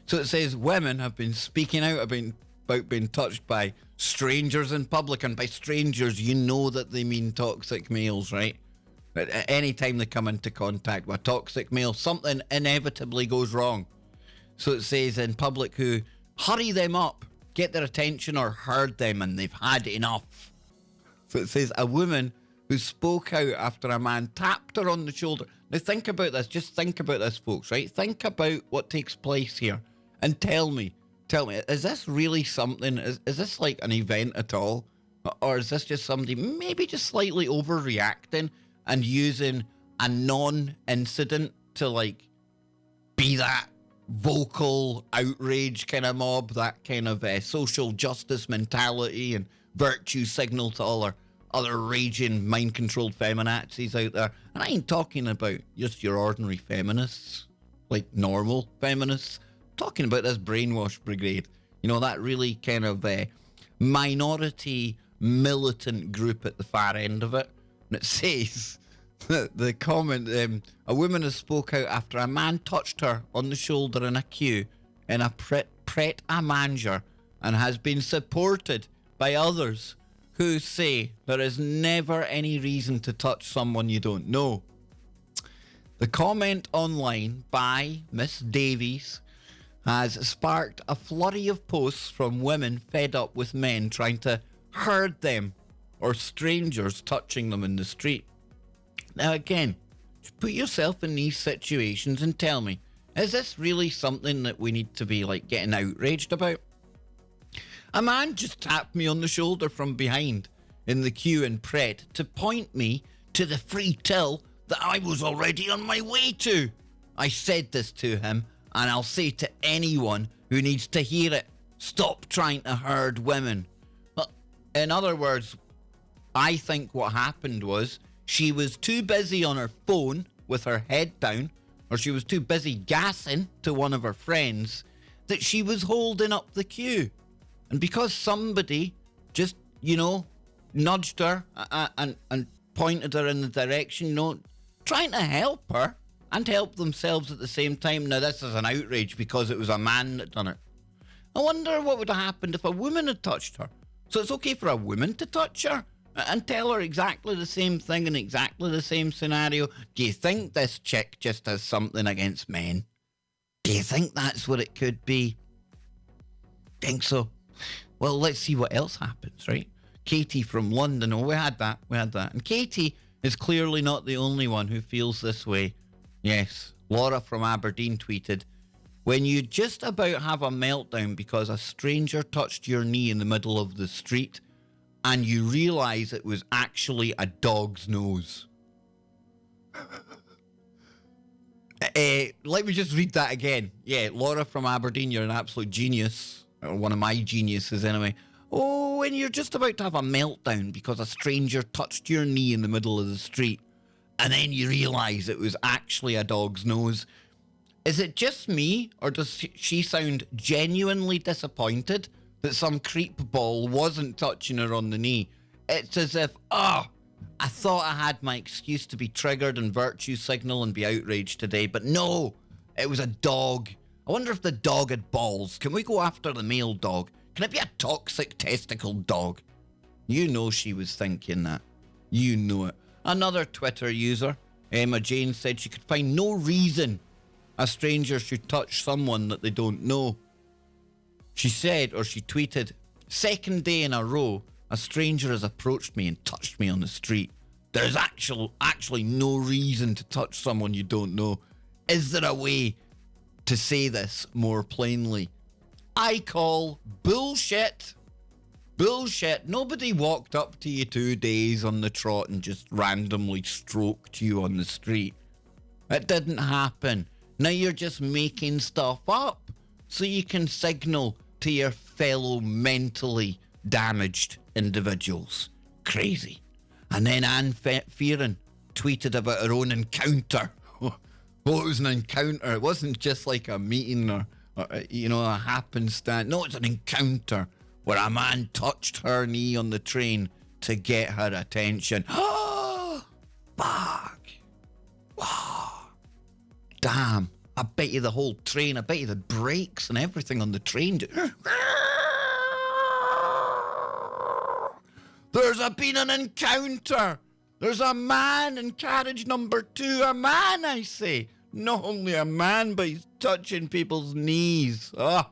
So it says women have been speaking out about being touched by strangers in public. And by strangers, you know that they mean toxic males, right? At any time they come into contact with a toxic male, something inevitably goes wrong. So it says in public who hurry them up, get their attention or herd them and they've had enough. So it says a woman who spoke out after a man tapped her on the shoulder. Now think about this. Just think about this, folks, right? Think about what takes place here. And tell me, is this really something? Is this like an event at all? Or is this just somebody maybe just slightly overreacting and using a non-incident to like be that vocal outrage kind of mob, that kind of social justice mentality and virtue signal to all our other raging mind-controlled feminazis out there. And I ain't talking about just your ordinary feminists, like normal feminists. I'm talking about this brainwash brigade. You know, that really kind of minority militant group at the far end of it. And it says, the comment, a woman has spoke out after a man touched her on the shoulder in a queue in a pret-a-manger and has been supported by others who say there is never any reason to touch someone you don't know. The comment online by Miss Davies has sparked a flurry of posts from women fed up with men trying to herd them or strangers touching them in the street. Now again, just put yourself in these situations and tell me, is this really something that we need to be like getting outraged about? A man just tapped me on the shoulder from behind in the queue in Pret to point me to the free till that I was already on my way to. I said this to him, and I'll say to anyone who needs to hear it, stop trying to herd women. Well, in other words, I think what happened was she was too busy on her phone with her head down, or she was too busy gassing to one of her friends, that she was holding up the queue. And because somebody just, you know, nudged her and pointed her in the direction, you know, trying to help her and help themselves at the same time. Now, this is an outrage because it was a man that done it. I wonder what would have happened if a woman had touched her. So it's okay for a woman to touch her and tell her exactly the same thing in exactly the same scenario. Do you think this chick just has something against men? Do you think that's what it could be? Think so? Well, let's see what else happens, right? Katie from London. Oh, we had that. And Katie is clearly not the only one who feels this way. Yes, Laura from Aberdeen tweeted, when you just about have a meltdown because a stranger touched your knee in the middle of the street and you realise it was actually a dog's nose. Let me just read that again. Yeah, Laura from Aberdeen, you're an absolute genius. Or one of my geniuses anyway. Oh, when you're just about to have a meltdown because a stranger touched your knee in the middle of the street and then you realise it was actually a dog's nose. Is it just me, or does she sound genuinely disappointed that some creep ball wasn't touching her on the knee? It's as if, I thought I had my excuse to be triggered and virtue signal and be outraged today, but no, it was a dog. I wonder if the dog had balls. Can we go after the male dog? Can it be a toxic testicle dog? You know she was thinking that. You know it. Another Twitter user, Emma Jane, said she could find no reason a stranger should touch someone that they don't know. She said, or she tweeted, second day in a row, a stranger has approached me and touched me on the street. There's actually no reason to touch someone you don't know. Is there a way to say this more plainly? I call bullshit. Bullshit. Nobody walked up to you 2 days on the trot and just randomly stroked you on the street. It didn't happen. Now you're just making stuff up so you can signal to your fellow mentally damaged individuals. Crazy. And then Anne Fearon tweeted about her own encounter. Oh, it was an encounter. It wasn't just like a meeting or a happenstance. No, it's an encounter where a man touched her knee on the train to get her attention. Oh, fuck. Oh, damn. I bet you the whole train, I bet you the brakes and everything on the train. There's been an encounter. There's a man in carriage number 2. A man, I say. Not only a man, but he's touching people's knees. Oh.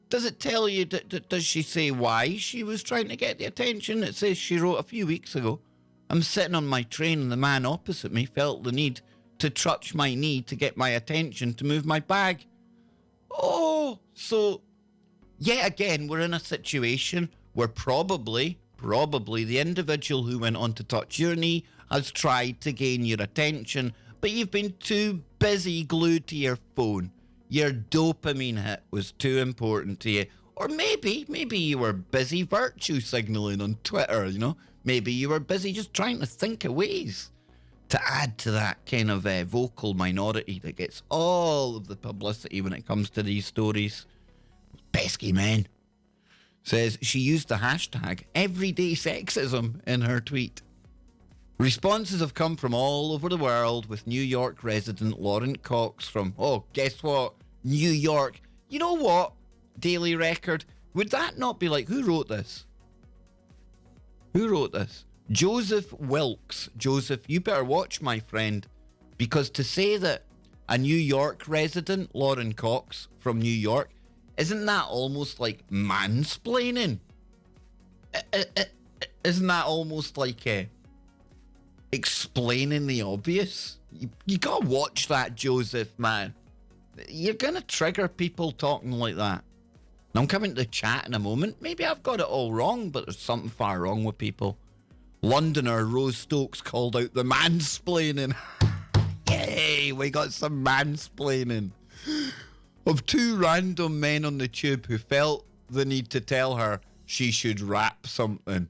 Does it tell you, does she say why she was trying to get the attention? It says she wrote a few weeks ago, I'm sitting on my train and the man opposite me felt the need to touch my knee to get my attention to move my bag. Oh, so yet again, we're in a situation where probably the individual who went on to touch your knee has tried to gain your attention, but you've been too busy glued to your phone. Your dopamine hit was too important to you. Or maybe you were busy virtue signaling on Twitter, you know? Maybe you were busy just trying to think of ways to add to that kind of vocal minority that gets all of the publicity when it comes to these stories. Pesky men. Says she used the hashtag everyday sexism in her tweet. Responses have come from all over the world, with New York resident Lauren Cox from, oh, guess what? New York. You know what? Daily Record. Would that not be like, who wrote this? Who wrote this? Joseph Wilkes. Joseph, you better watch, my friend, because to say that a New York resident, Lauren Cox from New York, isn't that almost like mansplaining? Isn't that almost like explaining the obvious? You gotta watch that, Joseph, man. You're gonna trigger people talking like that. Now, I'm coming to the chat in a moment. Maybe I've got it all wrong, but there's something far wrong with people. Londoner Rose Stokes called out the mansplaining. Yay, we got some mansplaining. Of two random men on the tube who felt the need to tell her she should rap something.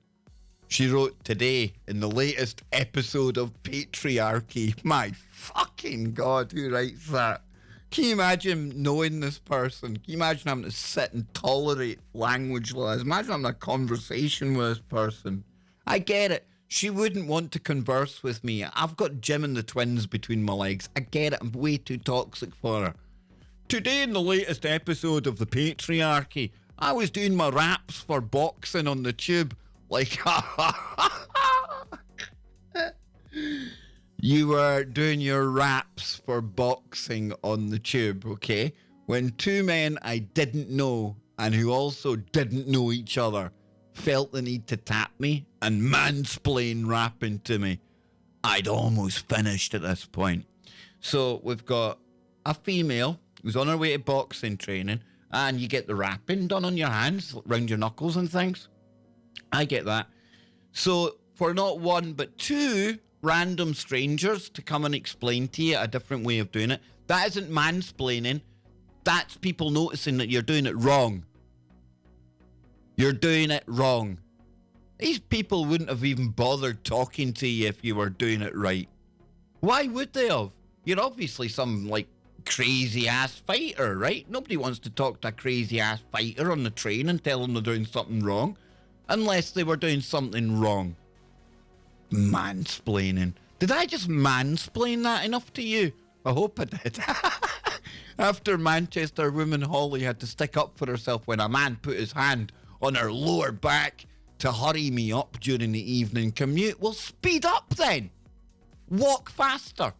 She wrote today in the latest episode of Patriarchy. My fucking God, who writes that? Can you imagine knowing this person? Can you imagine having to sit and tolerate language like this? Imagine having a conversation with this person. I get it. She wouldn't want to converse with me. I've got Jim and the twins between my legs. I get it. I'm way too toxic for her. Today in the latest episode of the Patriarchy, I was doing my raps for boxing on the tube. Like, you were doing your raps for boxing on the tube, okay? When two men I didn't know and who also didn't know each other felt the need to tap me and mansplain rapping to me, I'd almost finished at this point. So we've got a female who's on her way to boxing training, and you get the rapping done on your hands, round your knuckles and things. I get that. So for not one but two random strangers to come and explain to you a different way of doing it, that isn't mansplaining. That's people noticing that you're doing it wrong. You're doing it wrong. These people wouldn't have even bothered talking to you if you were doing it right. Why would they have? You're obviously some, like, crazy-ass fighter, right? Nobody wants to talk to a crazy-ass fighter on the train and tell them they're doing something wrong. Unless they were doing something wrong. Mansplaining. Did I just mansplain that enough to you? I hope I did. After Manchester woman Holly had to stick up for herself when a man put his hand on her lower back to hurry me up during the evening commute. Well, speed up then. Walk faster.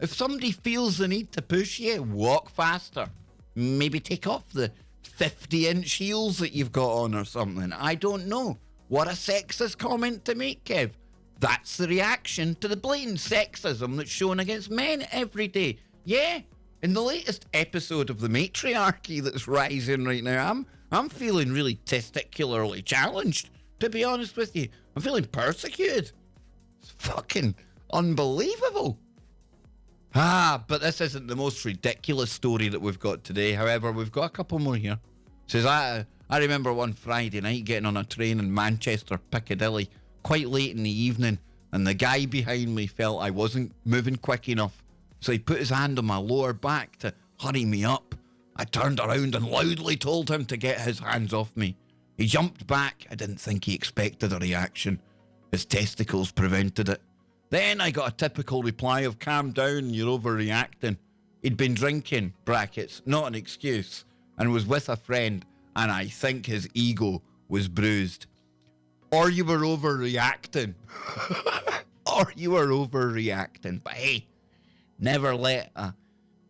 If somebody feels the need to push you, walk faster. Maybe take off the 50-inch heels that you've got on or something. I don't know. What a sexist comment to make, Kev. That's the reaction to the blatant sexism that's shown against men every day. Yeah, in the latest episode of the matriarchy that's rising right now, I'm feeling really testicularly challenged, to be honest with you. I'm feeling persecuted. It's fucking unbelievable. But this isn't the most ridiculous story that we've got today. However, we've got a couple more here. It says, I remember one Friday night getting on a train in Manchester, Piccadilly, quite late in the evening, and the guy behind me felt I wasn't moving quick enough, so he put his hand on my lower back to hurry me up. I turned around and loudly told him to get his hands off me. He jumped back. I didn't think he expected a reaction. His testicles prevented it. Then I got a typical reply of, calm down, you're overreacting. He'd been drinking, brackets, not an excuse, and was with a friend, and I think his ego was bruised. Or you were overreacting. Or you were overreacting. But hey, never let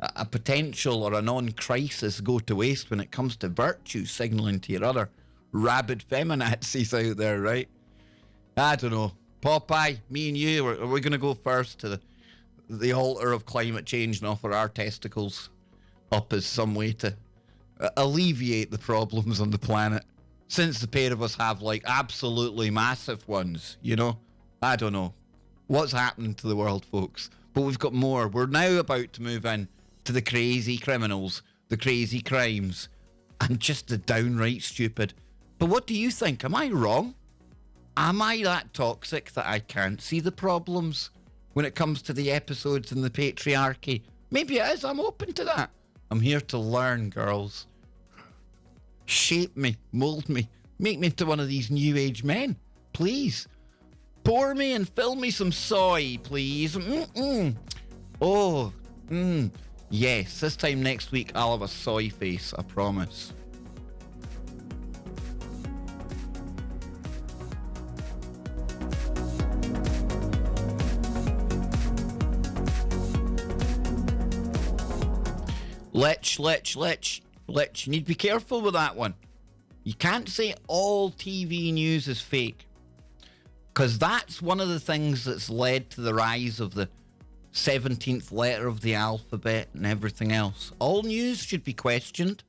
a potential or a non-crisis go to waste when it comes to virtue signaling to your other rabid feminazis out there, right? I don't know. Popeye, me and you, are we going to go first to the altar of climate change and offer our testicles up as some way to alleviate the problems on the planet? Since the pair of us have, like, absolutely massive ones, you know? I don't know. what's happening to the world, folks. But we've got more. We're now about to move in to the crazy criminals, the crazy crimes, and just the downright stupid. But what do you think? Am I wrong? Am I that toxic that I can't see the problems when it comes to the episodes and the patriarchy? Maybe it is. I'm open to that. I'm here to learn, girls. Shape me, mold me, make me into one of these new age men, please. Pour me and fill me some soy, please. Yes, this time next week I'll have a soy face, I promise. Lich. You need to be careful with that one. You can't say all TV news is fake, because that's one of the things that's led to the rise of the 17th letter of the alphabet and everything else. All news should be questioned,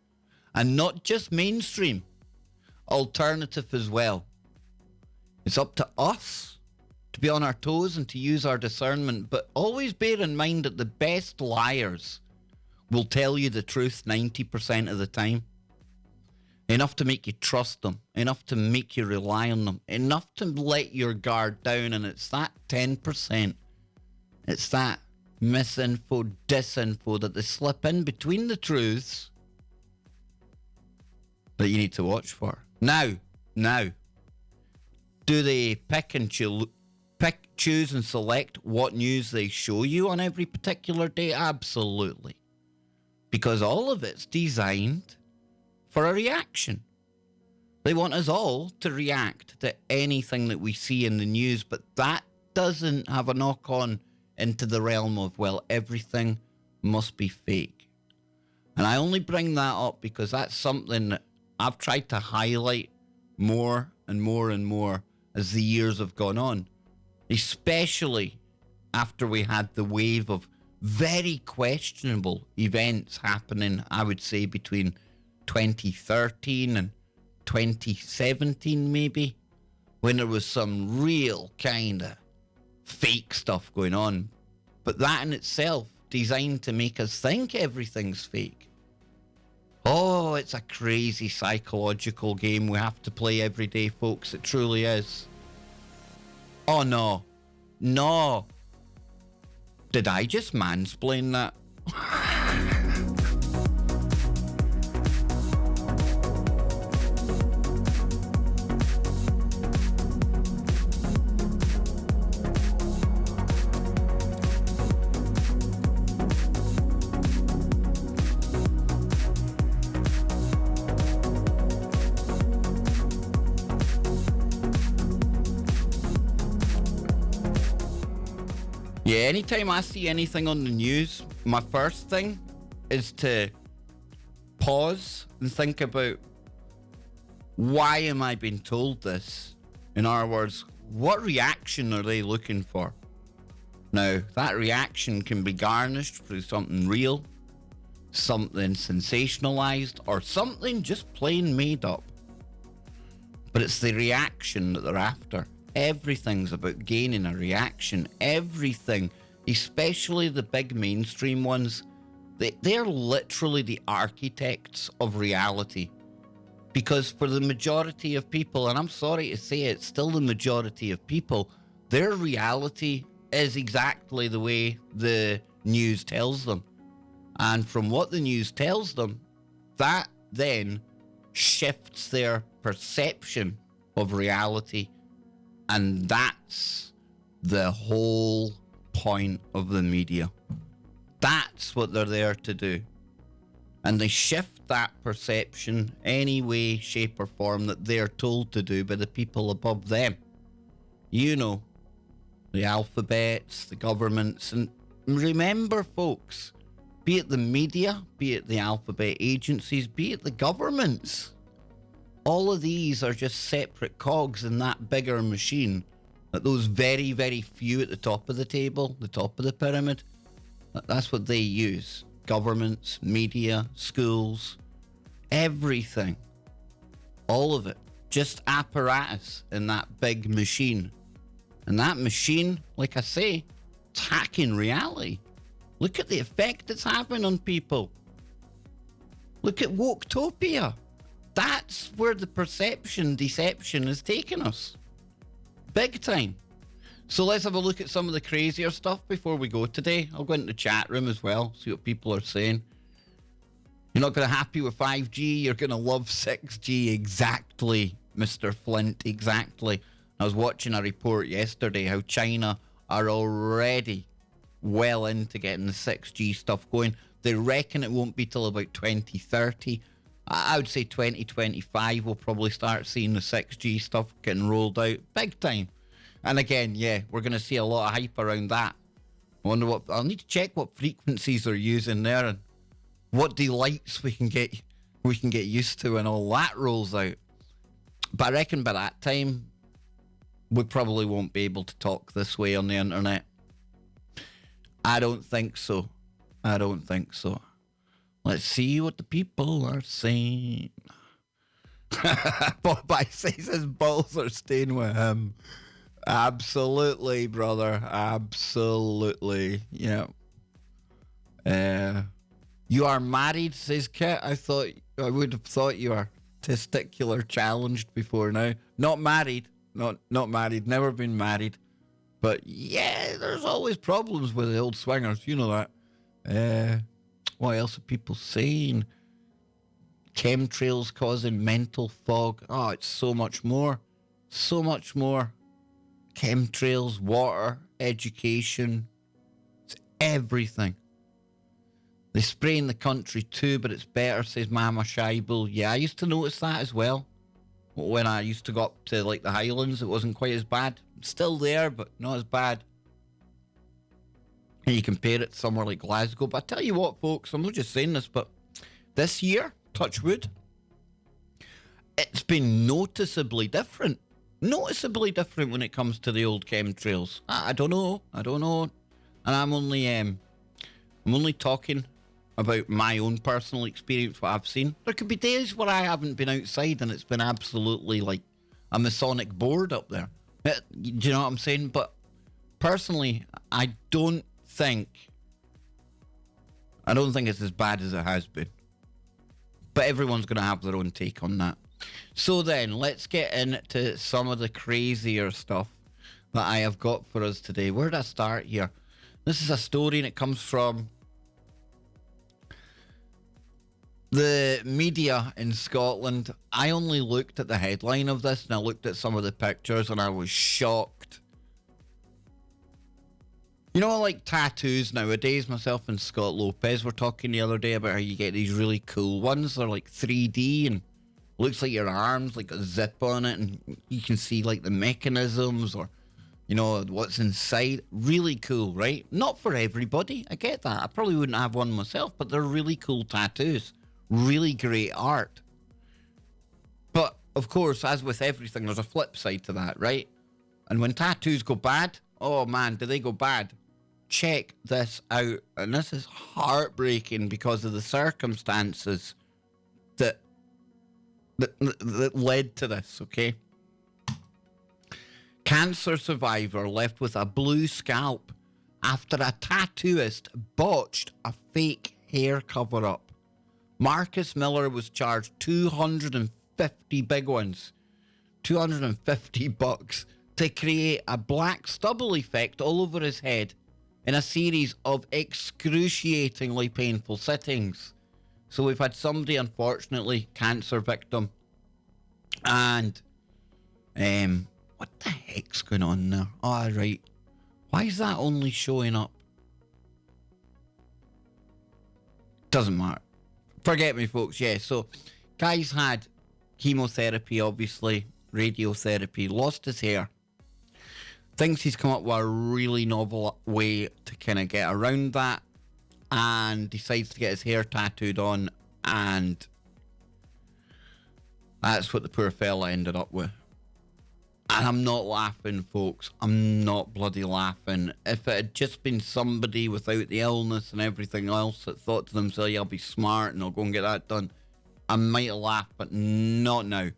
and not just mainstream, alternative as well. It's up to us to be on our toes and to use our discernment, but always bear in mind that the best liars will tell you the truth 90% of the time. Enough to make you trust them, enough to make you rely on them, enough to let your guard down, and it's that 10%. It's that misinfo, disinfo that they slip in between the truths that you need to watch for. Now, do they pick, choose and select what news they show you on every particular day? Absolutely. Because all of it's designed for a reaction. They want us all to react to anything that we see in the news, but that doesn't have a knock-on into the realm of, well, everything must be fake. And I only bring that up because that's something that I've tried to highlight more and more and more as the years have gone on, especially after we had the wave of very questionable events happening, I would say, between 2013 and 2017 maybe, when there was some real kind of fake stuff going on. But that in itself designed to make us think everything's fake. Oh, it's a crazy psychological game we have to play every day, folks. It truly is. Oh no. Did I just mansplain that? Yeah, anytime I see anything on the news, my first thing is to pause and think about, why am I being told this? In other words, what reaction are they looking for? Now, that reaction can be garnished through something real, something sensationalized, or something just plain made up. But it's the reaction that they're after. Everything's about gaining a reaction. Everything, especially the big mainstream ones, they're literally the architects of reality. Because for the majority of people, and I'm sorry to say it, still the majority of people, their reality is exactly the way the news tells them. And from what the news tells them, that then shifts their perception of reality. And that's the whole point of the media. That's what they're there to do. And they shift that perception any way, shape, or form that they're told to do by the people above them. You know, the alphabets, the governments. And remember, folks, be it the media, be it the alphabet agencies, be it the governments, all of these are just separate cogs in that bigger machine. That those very, very few at the top of the table, the top of the pyramid, that's what they use. Governments, media, schools, everything. All of it. Just apparatus in that big machine. And that machine, like I say, it's hacking reality. Look at the effect it's having on people. Look at Woketopia. That's where the perception deception is taking us. Big time. So let's have a look at some of the crazier stuff before we go today. I'll go into the chat room as well, see what people are saying. You're not going to be happy with 5G. You're going to love 6G. Exactly, Mr. Flint. Exactly. I was watching a report yesterday how China are already well into getting the 6G stuff going. They reckon it won't be till about 2030. I would say 2025 we'll probably start seeing the 6G stuff getting rolled out big time. And again, yeah, we're going to see a lot of hype around that. I wonder what... I'll need to check what frequencies they're using there and what delights we can get used to when all that rolls out. But I reckon by that time, we probably won't be able to talk this way on the internet. I don't think so. Let's see what the people are saying. Bob says his balls are staying with him. Absolutely, brother. Absolutely. Yeah. You are married, says Kit. I would have thought you are testicular challenged before now. Not married. Not married. Never been married. But yeah, there's always problems with the old swingers. You know that. What else are people saying? Chemtrails causing mental fog. Oh, it's so much more. So much more. Chemtrails, water, education. It's everything. They spray in the country too, but it's better, says Mama Scheibel. Yeah, I used to notice that as well. When I used to go up to like the Highlands, it wasn't quite as bad. It's still there, but not as bad. And you compare it to somewhere like Glasgow. But I tell you what, folks, I'm not just saying this, but this year, touch wood, it's been noticeably different. Noticeably different when it comes to the old chemtrails. I don't know. And I'm only talking about my own personal experience, what I've seen. There could be days where I haven't been outside and it's been absolutely like a Masonic board up there. Do you know what I'm saying? But personally, I don't think it's as bad as it has been. But everyone's going to have their own take on that. So then, let's get into some of the crazier stuff that I have got for us today. Where did I start here? This is a story and it comes from the media in Scotland. I only looked at the headline of this and I looked at some of the pictures and I was shocked. You know, like tattoos nowadays, myself and Scott Lopez were talking the other day about how you get these really cool ones. They're like 3D and looks like your arms, like a zip on it, and you can see like the mechanisms or, you know, what's inside. Really cool, right? Not for everybody. I get that. I probably wouldn't have one myself, but they're really cool tattoos. Really great art. But, of course, as with everything, there's a flip side to that, right? And when tattoos go bad, oh man, do they go bad? Check this out. And this is heartbreaking because of the circumstances that led to this, okay? Cancer survivor left with a blue scalp after a tattooist botched a fake hair cover-up. Marcus Miller was charged 250 big ones, $250 to create a black stubble effect all over his head in a series of excruciatingly painful sittings. So we've had somebody, unfortunately, cancer victim, and what the heck's going on there? Oh, right. Why is that only showing up? Doesn't matter. Forget me, folks. Yeah, so guy's had chemotherapy, obviously, radiotherapy, lost his hair. Thinks he's come up with a really novel way to kind of get around that, and decides to get his hair tattooed on, and that's what the poor fella ended up with. And I'm not laughing, folks. I'm not bloody laughing. If it had just been somebody without the illness and everything else that thought to themselves, yeah, I'll be smart and I'll go and get that done, I might have laughed, but not now.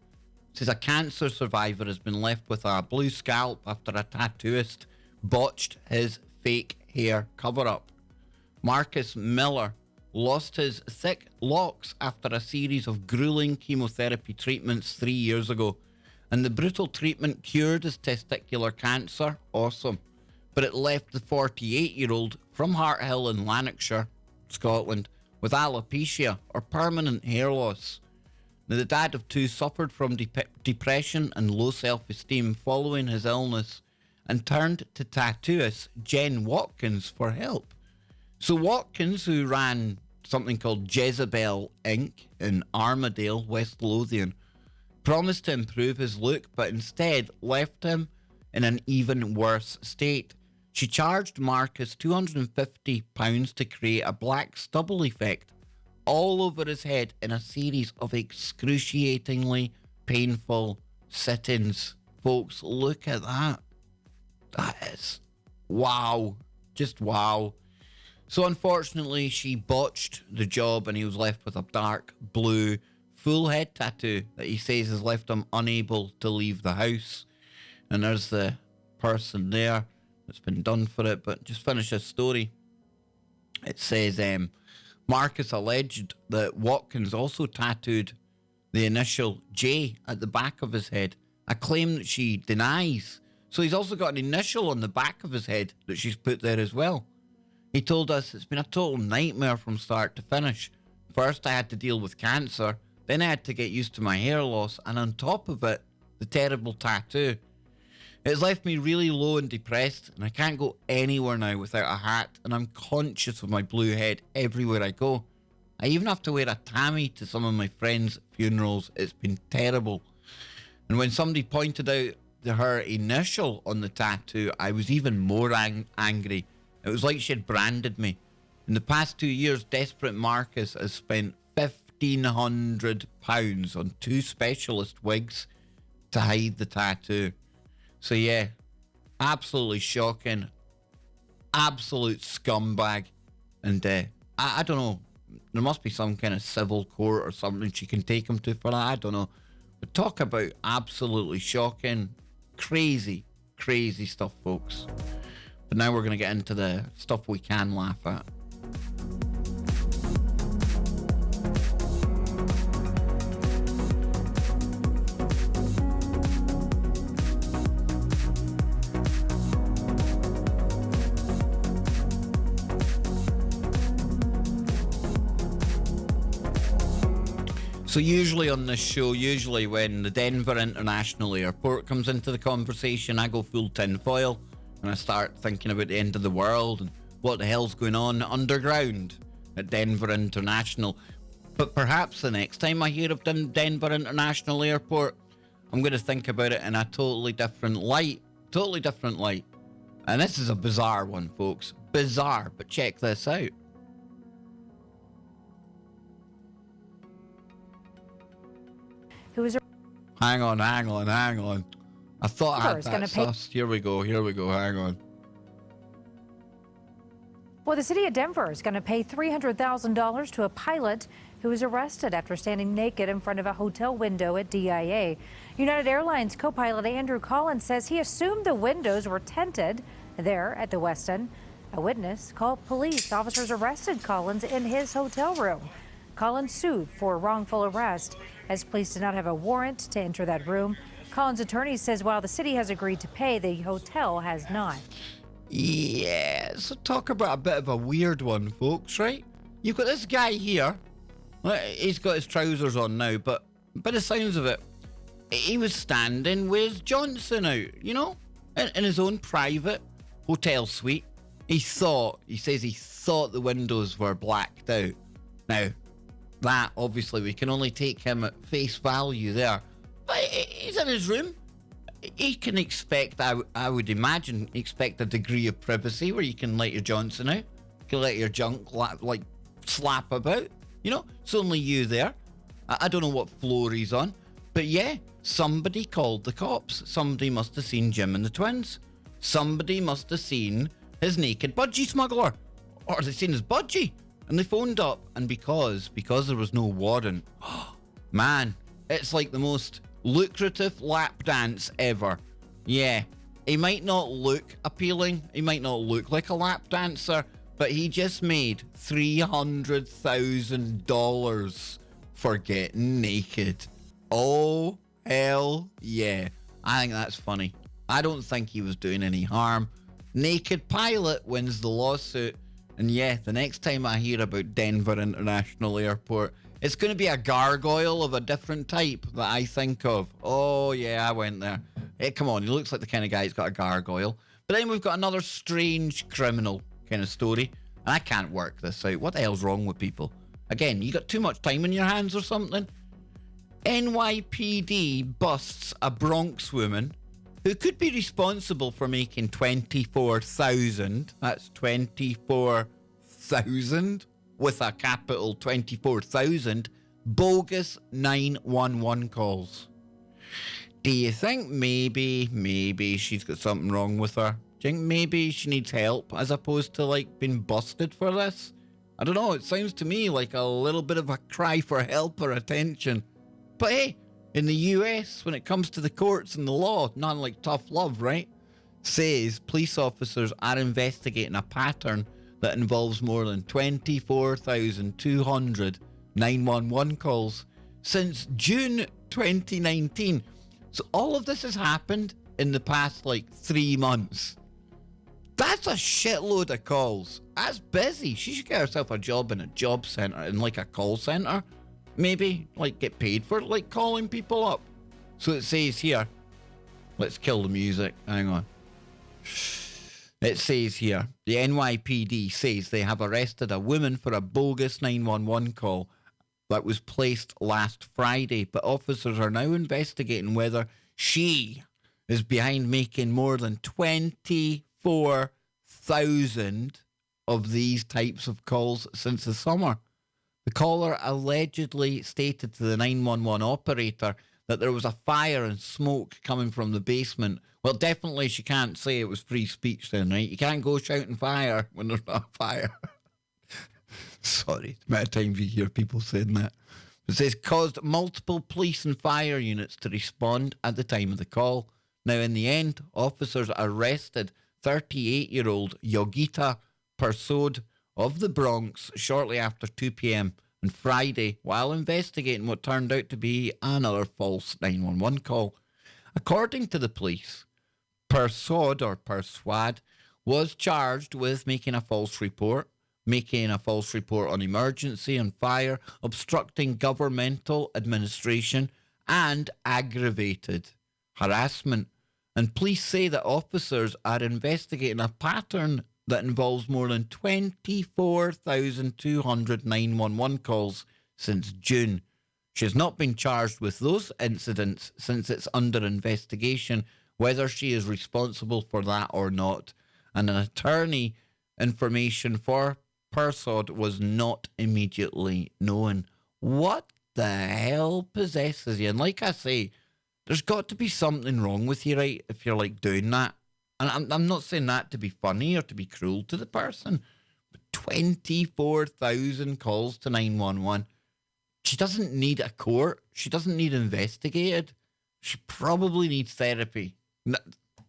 Says a cancer survivor has been left with a blue scalp after a tattooist botched his fake hair cover-up. Marcus Miller lost his thick locks after a series of grueling chemotherapy treatments 3 years ago. And the brutal treatment cured his testicular cancer. Awesome. But it left the 48-year-old from Harthill in Lanarkshire, Scotland, with alopecia or permanent hair loss. Now, the dad of two suffered from depression and low self-esteem following his illness and turned to tattooist Jen Watkins for help. So Watkins, who ran something called Jezebel Inc. in Armadale, West Lothian, promised to improve his look, but instead left him in an even worse state. She charged Marcus £250 to create a black stubble effect all over his head in a series of excruciatingly painful sit-ins. Folks, look at that. That is wow. Just wow. So unfortunately, she botched the job and he was left with a dark blue full head tattoo that he says has left him unable to leave the house. And there's the person there that's been done for it. But just finish this story. It says Marcus alleged that Watkins also tattooed the initial J at the back of his head, a claim that she denies. So he's also got an initial on the back of his head that she's put there as well. He told us it's been a total nightmare from start to finish. First I had to deal with cancer, then I had to get used to my hair loss, and on top of it, the terrible tattoo. It's left me really low and depressed, and I can't go anywhere now without a hat, and I'm conscious of my blue head everywhere I go. I even have to wear a tammy to some of my friends' funerals. It's been terrible. And when somebody pointed out her initial on the tattoo, I was even more angry. It was like she had branded me. In the past 2 years, desperate Marcus has spent £1,500 on 2 specialist wigs to hide the tattoo. So yeah, absolutely shocking. Absolute scumbag. And I don't know. There must be some kind of civil court or something she can take him to for that. I don't know. But talk about absolutely shocking. Crazy, crazy stuff, folks. But now we're going to get into the stuff we can laugh at. So usually on this show, when the Denver International Airport comes into the conversation, I go full tinfoil and I start thinking about the end of the world and what the hell's going on underground at Denver International. But perhaps the next time I hear of Denver International Airport, I'm going to think about it in a totally different light. Totally different light. And this is a bizarre one, folks. Bizarre, but check this out. Who was Hang on. I thought I had that sus. Here we go, hang on. Well, the city of Denver is going to pay $300,000 to a pilot who was arrested after standing naked in front of a hotel window at DIA. United Airlines co-pilot Andrew Collins says he assumed the windows were tinted there at the Westin. A witness called police. Officers arrested Collins in his hotel room. Collins sued for wrongful arrest as police did not have a warrant to enter that room. Collins' attorney says while the city has agreed to pay, the hotel has not. Yeah, so talk about a bit of a weird one, folks, right? You've got this guy here. He's got his trousers on now, but by the sounds of it, he was standing with Johnson out, you know, in his own private hotel suite. He says he thought the windows were blacked out. Now, that, obviously, we can only take him at face value there. But he's in his room. He can expect, I would imagine, expect a degree of privacy where you can let your Johnson out. You can let your junk, like, slap about. You know, it's only you there. I don't know what floor he's on. But yeah, somebody called the cops. Somebody must have seen Jim and the twins. Somebody must have seen his naked budgie smuggler. Or they seen his budgie. And they phoned up, and because there was no warrant, man, it's like the most lucrative lap dance ever. Yeah, he might not look appealing, he might not look like a lap dancer, but he just made $300,000 for getting naked. Oh, hell yeah. I think that's funny. I don't think he was doing any harm. Naked pilot wins the lawsuit. And yeah, the next time I hear about Denver International Airport, it's going to be a gargoyle of a different type that I think of. Oh yeah, I went there. Hey, come on, he looks like the kind of guy who's got a gargoyle. But then we've got another strange criminal kind of story. And I can't work this out. What the hell's wrong with people? Again, you got too much time in your hands or something? NYPD busts a Bronx woman who could be responsible for making 24,000, that's 24,000, with a capital 24,000, bogus 911 calls. Do you think maybe she's got something wrong with her? Do you think maybe she needs help as opposed to like being busted for this? I don't know, it sounds to me like a little bit of a cry for help or attention. But hey, in the US, when it comes to the courts and the law, not like tough love, right? Says police officers are investigating a pattern that involves more than 24,200 911 calls since June 2019. So all of this has happened in the past like 3 months. That's a shitload of calls. That's busy. She should get herself a job in a job centre, in like a call centre. Maybe, like, get paid for, like, calling people up. So it says here, let's kill the music, hang on. It says here, the NYPD says they have arrested a woman for a bogus 911 call that was placed last Friday, but officers are now investigating whether she is behind making more than 24,000 of these types of calls since the summer. The caller allegedly stated to the 911 operator that there was a fire and smoke coming from the basement. Well, definitely she can't say it was free speech then, right? You can't go shouting fire when there's not a fire. Sorry, the amount of times you hear people saying that. It says caused multiple police and fire units to respond at the time of the call. Now, in the end, officers arrested 38-year-old Yogita Persod of the Bronx shortly after 2 p.m. on Friday while investigating what turned out to be another false 911 call. According to the police, Perswad was charged with making a false report on emergency and fire, obstructing governmental administration, and aggravated harassment. And police say that officers are investigating a pattern that involves more than 24,200 911 calls since June. She has not been charged with those incidents since it's under investigation whether she is responsible for that or not. And an attorney information for Persod was not immediately known. What the hell possesses you? And like I say, there's got to be something wrong with you, right, if you're like doing that. And I'm not saying that to be funny or to be cruel to the person, but 24,000 calls to 911. She doesn't need a court. She doesn't need investigated. She probably needs therapy.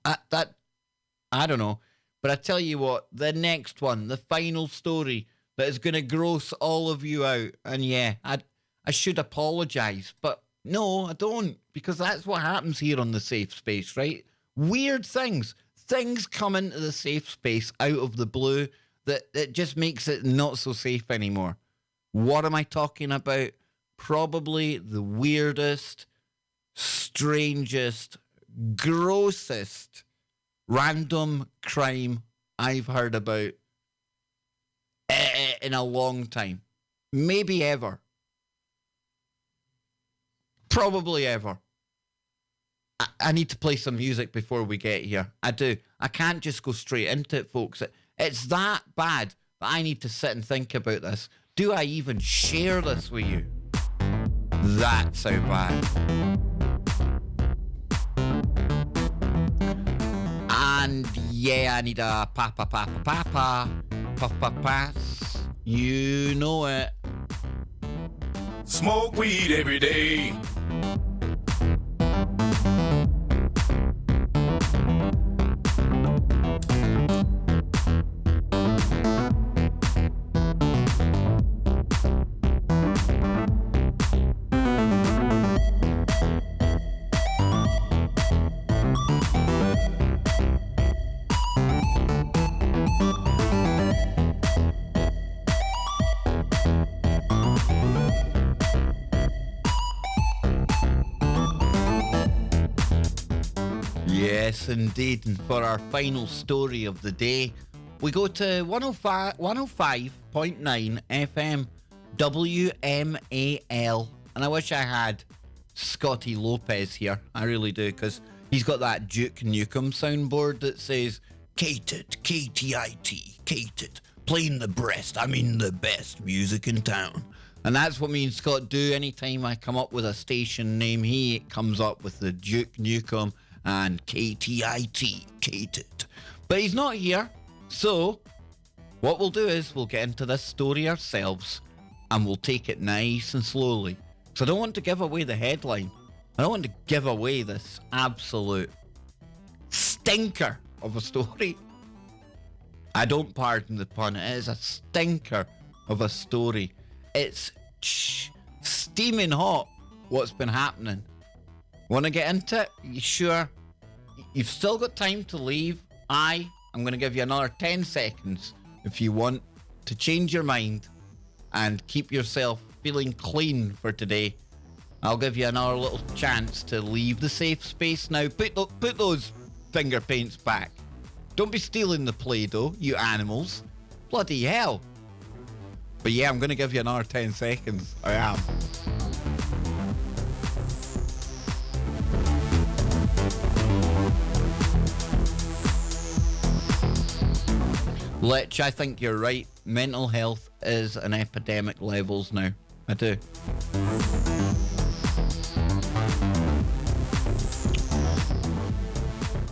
I don't know. But I tell you what, the next one, the final story that is going to gross all of you out. And yeah, I should apologise, but no, I don't, because that's what happens here on the safe space, right? Weird things come into the safe space out of the blue that just makes it not so safe anymore. What am I talking about? Probably the weirdest, strangest, grossest random crime I've heard about in a long time. Maybe ever. Probably ever. I need to play some music before we get here. I do. I can't just go straight into it, folks. It's that bad that I need to sit and think about this. Do I even share this with you? That's how bad. And yeah, I need a papa pass. You know it. Smoke weed every day. Yes, indeed. And for our final story of the day, we go to 105.9 FM WMAL. And I wish I had Scotty Lopez here. I really do, because he's got that Duke Nukem soundboard that says, K-Tit, K-T-I-T, K-Tit, playing the the best music in town. And that's what me and Scott do anytime I come up with a station name. He comes up with the Duke Nukem and K-T-I-T, K-Tit. But he's not here, so what we'll do is we'll get into this story ourselves and we'll take it nice and slowly. Because I don't want to give away the headline. I don't want to give away this absolute stinker of a story. I don't pardon the pun. It is a stinker of a story. It's steaming hot what's been happening. Want to get into it? You sure? You've still got time to leave. I'm going to give you another 10 seconds if you want to change your mind and keep yourself feeling clean for today. I'll give you another little chance to leave the safe space now. Put those finger paints back. Don't be stealing the Play-Doh, you animals. Bloody hell. But yeah, I'm going to give you another 10 seconds. I am. Lich, I think you're right. Mental health is an epidemic levels now. I do.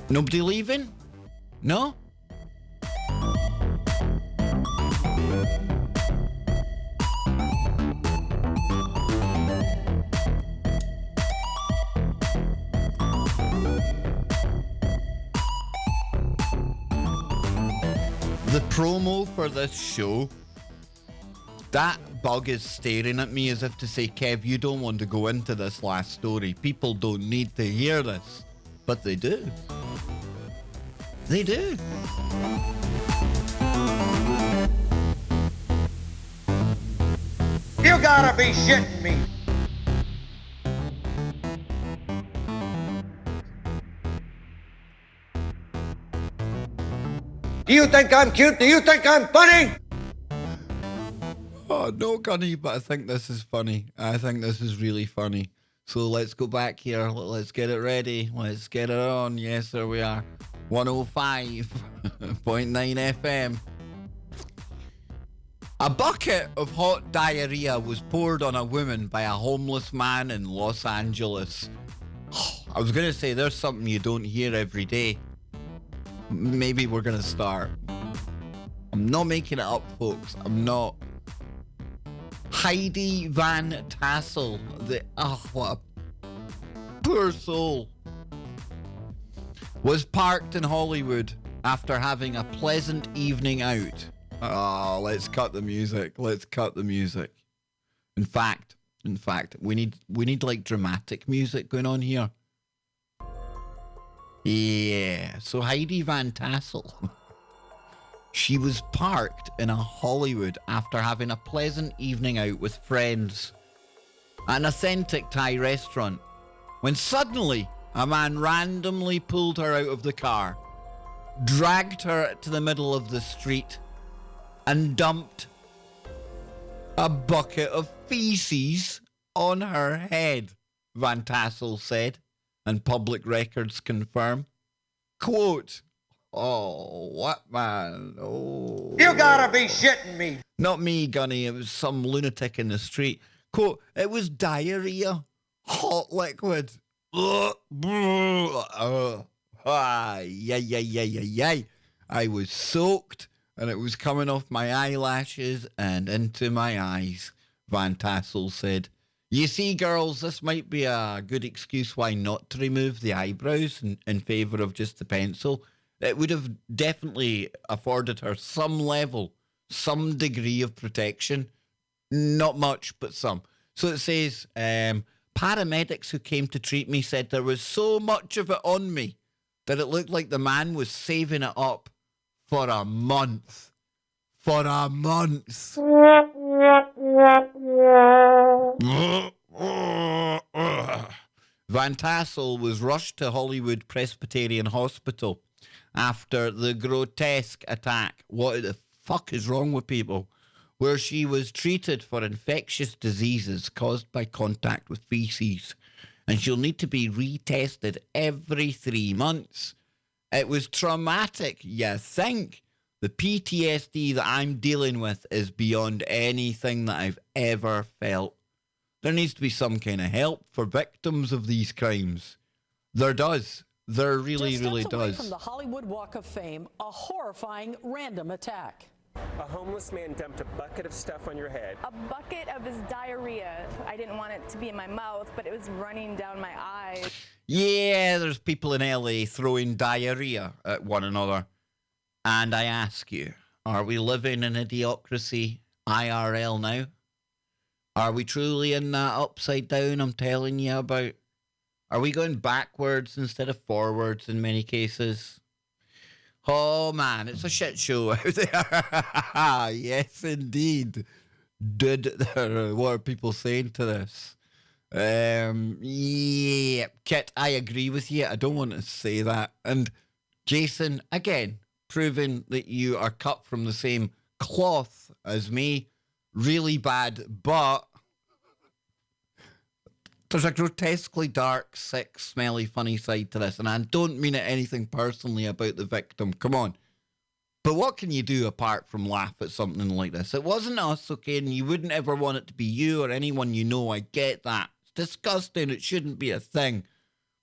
Nobody leaving? No? The promo for this show, that bug is staring at me as if to say, Kev, you don't want to go into this last story. People don't need to hear this. But they do. They do. You gotta be shitting me. Do you think I'm cute? Do you think I'm funny? Oh, no, Gunny, but I think this is funny. I think this is really funny. So let's go back here. Let's get it ready. Let's get it on. Yes, there we are. 105.9 FM. A bucket of hot diarrhea was poured on a woman by a homeless man in Los Angeles. I was going to say there's something you don't hear every day. Maybe we're going to start. I'm not making it up, folks. I'm not. Heidi Van Tassel. What a poor soul. Was parked in Hollywood after having a pleasant evening out. Oh, let's cut the music. Let's cut the music. In fact, we need like dramatic music going on here. Yeah, so Heidi Van Tassel, she was parked in a Hollywood after having a pleasant evening out with friends at an authentic Thai restaurant when suddenly a man randomly pulled her out of the car, dragged her to the middle of the street and dumped a bucket of feces on her head, Van Tassel said. And public records confirm. Quote, oh, what man? Oh. You gotta be shitting me. Not me, Gunny. It was some lunatic in the street. Quote, it was diarrhea. Hot liquid. I was soaked and it was coming off my eyelashes and into my eyes, Van Tassel said. You see, girls, this might be a good excuse why not to remove the eyebrows in favour of just the pencil. It would have definitely afforded her some degree of protection. Not much, but some. So it says, paramedics who came to treat me said there was so much of it on me that it looked like the man was saving it up for a month. For a month. Van Tassel was rushed to Hollywood Presbyterian Hospital after the grotesque attack. What the fuck is wrong with people? Where she was treated for infectious diseases caused by contact with feces. And she'll need to be retested every 3 months. It was traumatic, you think? The PTSD that I'm dealing with is beyond anything that I've ever felt. There needs to be some kind of help for victims of these crimes. There does. There really, really does. From the Hollywood Walk of Fame, a horrifying random attack. A homeless man dumped a bucket of stuff on your head. A bucket of his diarrhea. I didn't want it to be in my mouth, but it was running down my eyes. Yeah, there's people in LA throwing diarrhea at one another. And I ask you, are we living in idiocracy IRL now? Are we truly in that upside down I'm telling you about? Are we going backwards instead of forwards in many cases? Oh man, it's a shit show out there. Yes, indeed. What are people saying to this? Yeah, Kit, I agree with you. I don't want to say that. And Jason, again, proving that you are cut from the same cloth as me. Really bad, but there's a grotesquely dark, sick, smelly, funny side to this, and I don't mean it anything personally about the victim. Come on. But what can you do apart from laugh at something like this? It wasn't us, okay, and you wouldn't ever want it to be you or anyone you know. I get that. It's disgusting. It shouldn't be a thing.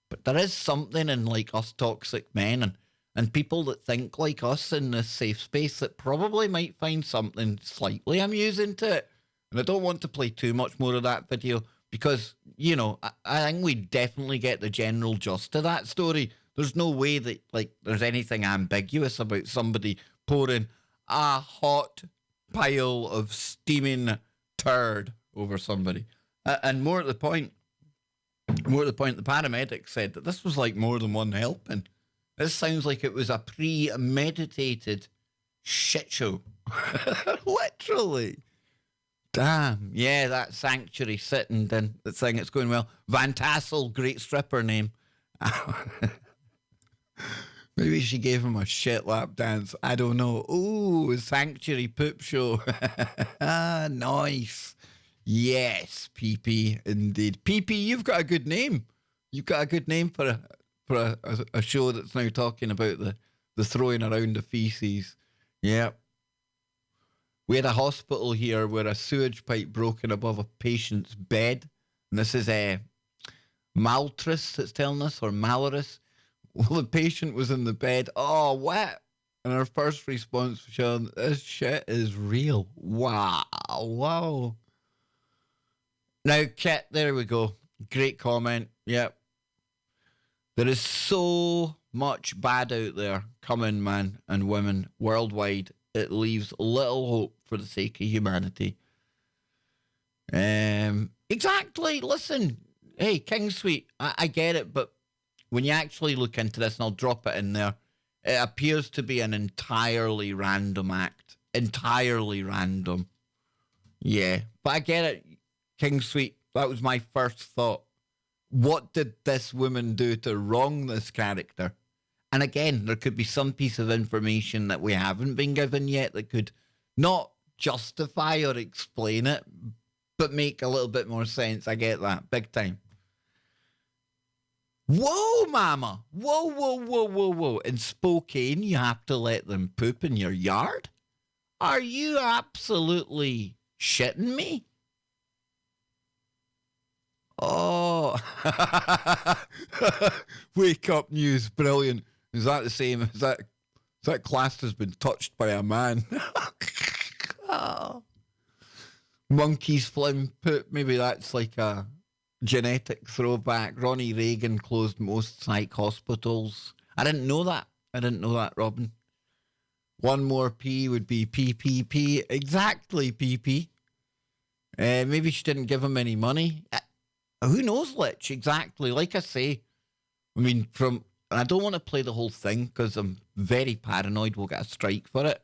But there is something in, like, us toxic men and people that think like us in this safe space that probably might find something slightly amusing to it. And I don't want to play too much more of that video because, you know, I think we definitely get the general gist of that story. There's no way that, like, there's anything ambiguous about somebody pouring a hot pile of steaming turd over somebody. And more at the point, the paramedic said that this was like more than one helping. This sounds like it was a premeditated shit show. Literally. Damn. Yeah, that sanctuary sitting then the thing, it's going well. Van Tassel, great stripper name. Maybe she gave him a shit lap dance. I don't know. Ooh, sanctuary poop show. Nice. Yes, PP, indeed. PP, you've got a good name. You've got a good name for a show that's now talking about the throwing around of feces. Yeah. We had a hospital here where a sewage pipe broken above a patient's bed. And this is Maltris that's telling us, or Malorus. Well, the patient was in the bed. Oh, what? And our first response was showing, this shit is real. Wow. Wow. Now, Kit, there we go. Great comment. Yep. There is so much bad out there coming, man and women, worldwide. It leaves little hope for the sake of humanity. Exactly. Listen. Hey, King Sweet, I get it, but when you actually look into this, and I'll drop it in there, it appears to be an entirely random act. Entirely random. Yeah, but I get it, King Sweet. That was my first thought. What did this woman do to wrong this character? And again, there could be some piece of information that we haven't been given yet that could not justify or explain it, but make a little bit more sense. I get that. Big time. Whoa, mama. Whoa, whoa, whoa, whoa, whoa. In Spokane, you have to let them poop in your yard? Are you absolutely shitting me? Oh. Wake up news. Brilliant. Is that the same? Is that class has been touched by a man? Oh. Monkeys flim poop. Maybe that's like a genetic throwback. Ronnie Reagan closed most psych hospitals. I didn't know that. Robin. One more P would be PPP. Exactly, PP. Maybe she didn't give him any money. Who knows, Lich? Exactly. Like I say, I mean, from And I don't want to play the whole thing because I'm very paranoid we'll get a strike for it.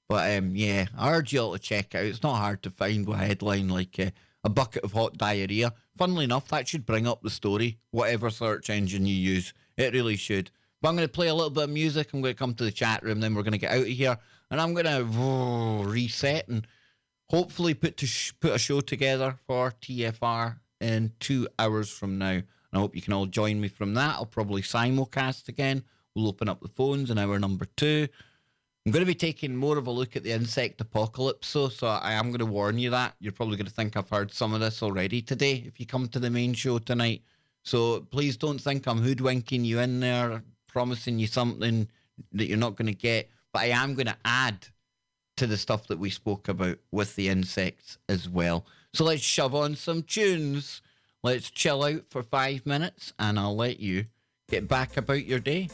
But yeah, I urge you all to check it out. It's not hard to find with a headline like a bucket of hot diarrhea. Funnily enough, that should bring up the story, whatever search engine you use. It really should. But I'm going to play a little bit of music. I'm going to come to the chat room, then we're going to get out of here. And I'm going to reset and hopefully put a show together for TFR in 2 hours from now. And I hope you can all join me from that. I'll probably simulcast again. We'll open up the phones in hour number 2. I'm going to be taking more of a look at the insect apocalypse, so I am going to warn you that. You're probably going to think I've heard some of this already today if you come to the main show tonight. So please don't think I'm hoodwinking you in there, promising you something that you're not going to get. But I am going to add to the stuff that we spoke about with the insects as well. So let's shove on some tunes. Let's chill out for 5 minutes and I'll let you get back about your day.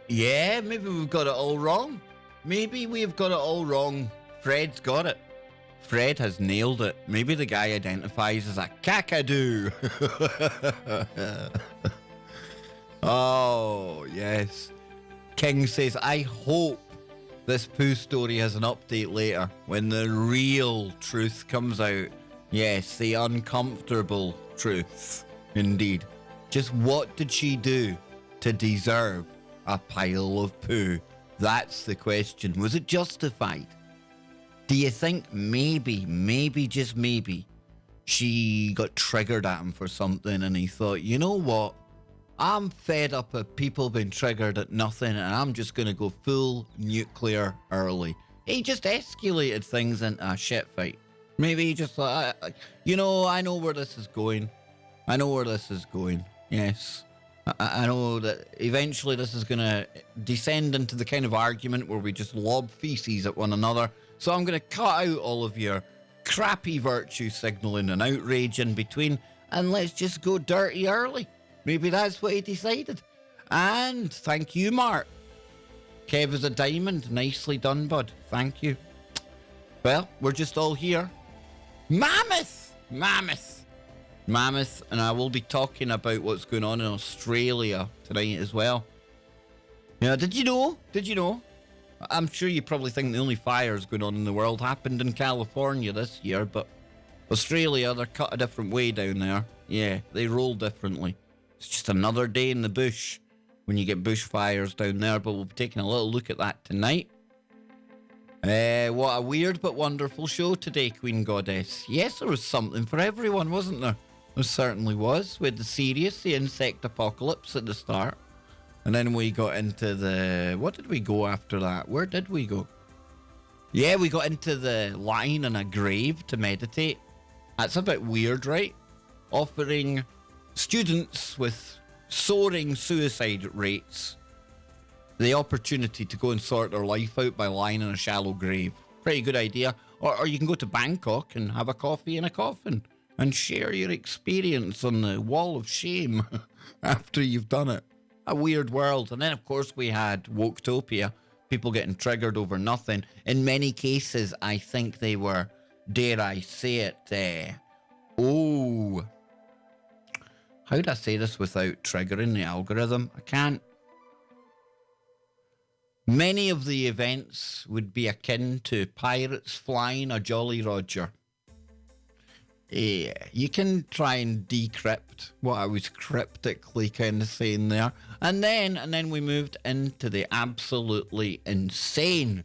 Yeah, maybe we've got it all wrong. Maybe we've got it all wrong. Fred's got it. Fred has nailed it. Maybe the guy identifies as a kakadu. Oh, yes. King says, I hope this poo story has an update later when the real truth comes out. Yes, the uncomfortable truth. Indeed. Just what did she do to deserve a pile of poo? That's the question. Was it justified? Do you think maybe, just maybe, she got triggered at him for something and he thought, you know what? I'm fed up of people being triggered at nothing and I'm just going to go full nuclear early. He just escalated things into a shit fight. Maybe he just thought, I know where this is going. Yes. I know that eventually this is going to descend into the kind of argument where we just lob feces at one another. So I'm going to cut out all of your crappy virtue signaling and outrage in between, and let's just go dirty early. Maybe that's what he decided. And thank you, Mark. Kev is a diamond. Nicely done, bud. Thank you. Well, we're just all here. Mammoth, and I will be talking about what's going on in Australia tonight as well. Yeah, did you know? I'm sure you probably think the only fires going on in the world happened in California this year, but Australia, they're cut a different way down there. Yeah, they roll differently. It's just another day in the bush when you get bushfires down there, but we'll be taking a little look at that tonight. What a weird but wonderful show today, Queen Goddess. Yes, there was something for everyone, wasn't there? There certainly was. We had the insect apocalypse at the start. And then we got into what did we go after that? Where did we go? Yeah, we got into the lying in a grave to meditate. That's a bit weird, right? Offering students with soaring suicide rates the opportunity to go and sort their life out by lying in a shallow grave. Pretty good idea. Or you can go to Bangkok and have a coffee in a coffin and share your experience on the wall of shame after you've done it. A weird world. And then, of course, we had Woketopia, people getting triggered over nothing. In many cases, I think they were, dare I say it, how do I say this without triggering the algorithm? I can't. Many of the events would be akin to pirates flying a Jolly Roger. Yeah, you can try and decrypt what I was cryptically kind of saying there. And then we moved into the absolutely insane.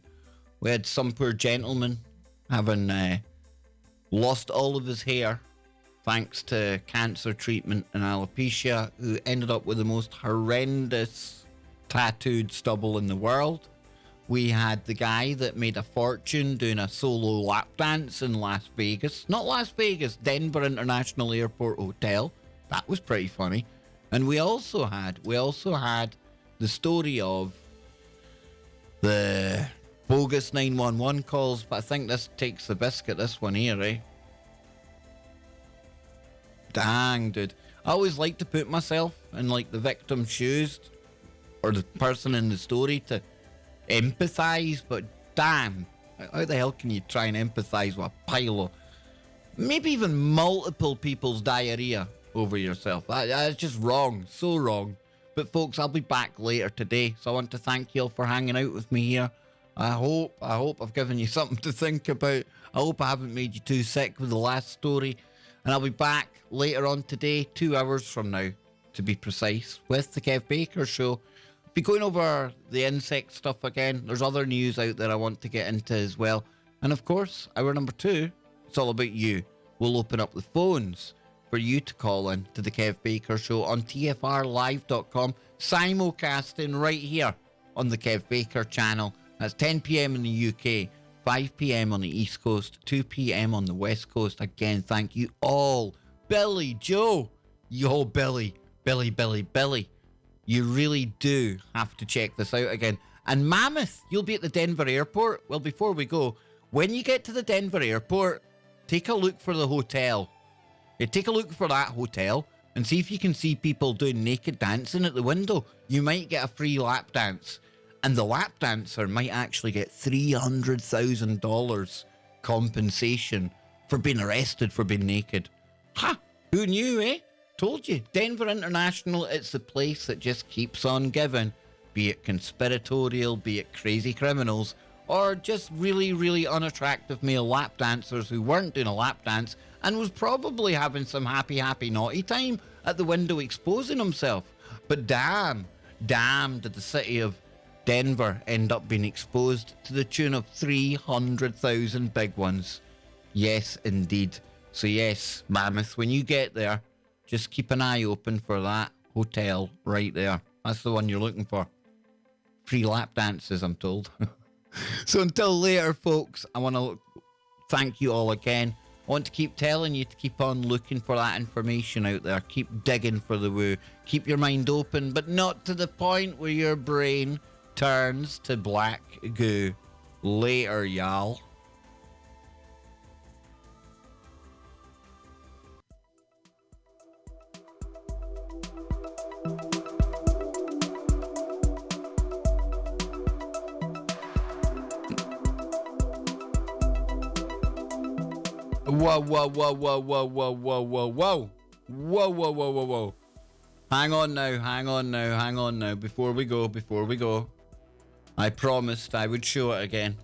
We had some poor gentleman having lost all of his hair thanks to cancer treatment and alopecia, who ended up with the most horrendous tattooed stubble in the world. We had the guy that made a fortune doing a solo lap dance in Las Vegas. Not Las Vegas, Denver International Airport Hotel. That was pretty funny. And we also had the story of the bogus 911 calls, but I think this takes the biscuit, this one here, eh? Dang, dude. I always like to put myself in, like, the victim's shoes or the person in the story to empathize, but damn, how the hell can you try and empathize with a pile of maybe even multiple people's diarrhea over yourself? That's just wrong, so wrong. But folks, I'll be back later today, so I want to thank you all for hanging out with me here. I hope I've given you something to think about. I hope I haven't made you too sick with the last story, and I'll be back later on today, 2 hours from now to be precise, with the Kev Baker Show. Be going over the insect stuff again. There's other news out there I want to get into as well. And of course, hour number 2, it's all about you. We'll open up the phones for you to call in to the Kev Baker Show on tfrlive.com, simulcasting right here on the Kev Baker channel. That's 10 p.m. in the UK, 5 p.m. on the East Coast, 2 p.m. on the West Coast. Again, thank you all. Billy, Joe, yo, Billy. You really do have to check this out again. And Mammoth, you'll be at the Denver airport. Well, before we go, when you get to the Denver airport, take a look for the hotel. Yeah, take a look for that hotel and see if you can see people doing naked dancing at the window. You might get a free lap dance. And the lap dancer might actually get $300,000 compensation for being arrested for being naked. Ha! Who knew, eh? Told you, Denver International, it's the place that just keeps on giving, be it conspiratorial, be it crazy criminals, or just really, really unattractive male lap dancers who weren't doing a lap dance and was probably having some happy, naughty time at the window exposing himself. But damn did the city of Denver end up being exposed to the tune of 300,000 big ones. Yes, indeed. So yes, Mammoth, when you get there, just keep an eye open for that hotel right there. That's the one you're looking for. Free lap dances, I'm told. So until later, folks, I want to thank you all again. I want to keep telling you to keep on looking for that information out there. Keep digging for the woo. Keep your mind open, but not to the point where your brain turns to black goo. Later, y'all. Whoa. Hang on now. Before we go. I promised I would show it again.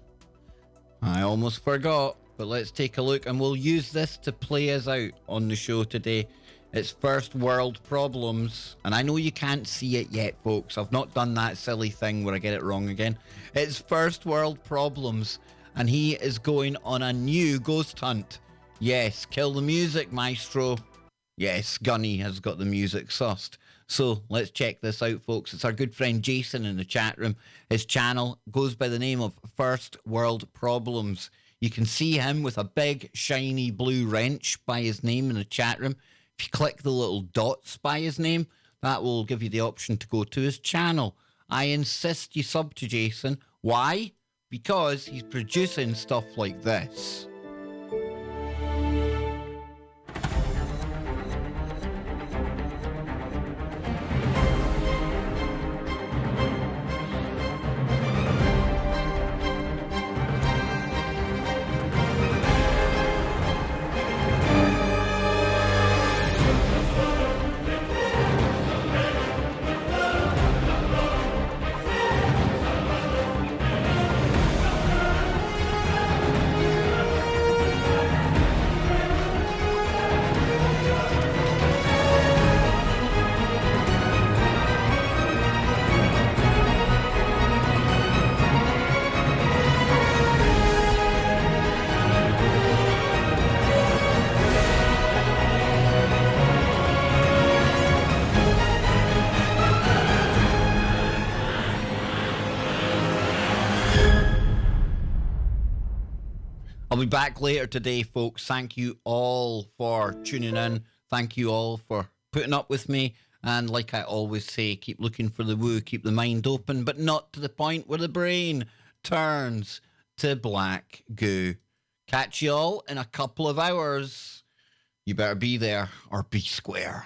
I almost forgot, but let's take a look and we'll use this to play us out on the show today. It's first world problems, and I know you can't see it yet, folks. I've not done that silly thing where I get it wrong again. It's first world problems, and he is going on a new ghost hunt. Yes, kill the music, maestro. Yes, Gunny has got the music sussed. So let's check this out, folks. It's our good friend Jason in the chat room. His channel goes by the name of First World Problems. You can see him with a big, shiny blue wrench by his name in the chat room. If you click the little dots by his name, that will give you the option to go to his channel. I insist you sub to Jason. Why? Because he's producing stuff like this. be back later today, folks. Thank you all for tuning in. Thank you all for putting up with me. And like I always say, keep looking for the woo, keep the mind open, but not to the point where the brain turns to black goo. Catch you all in a couple of hours. You better be there or be square.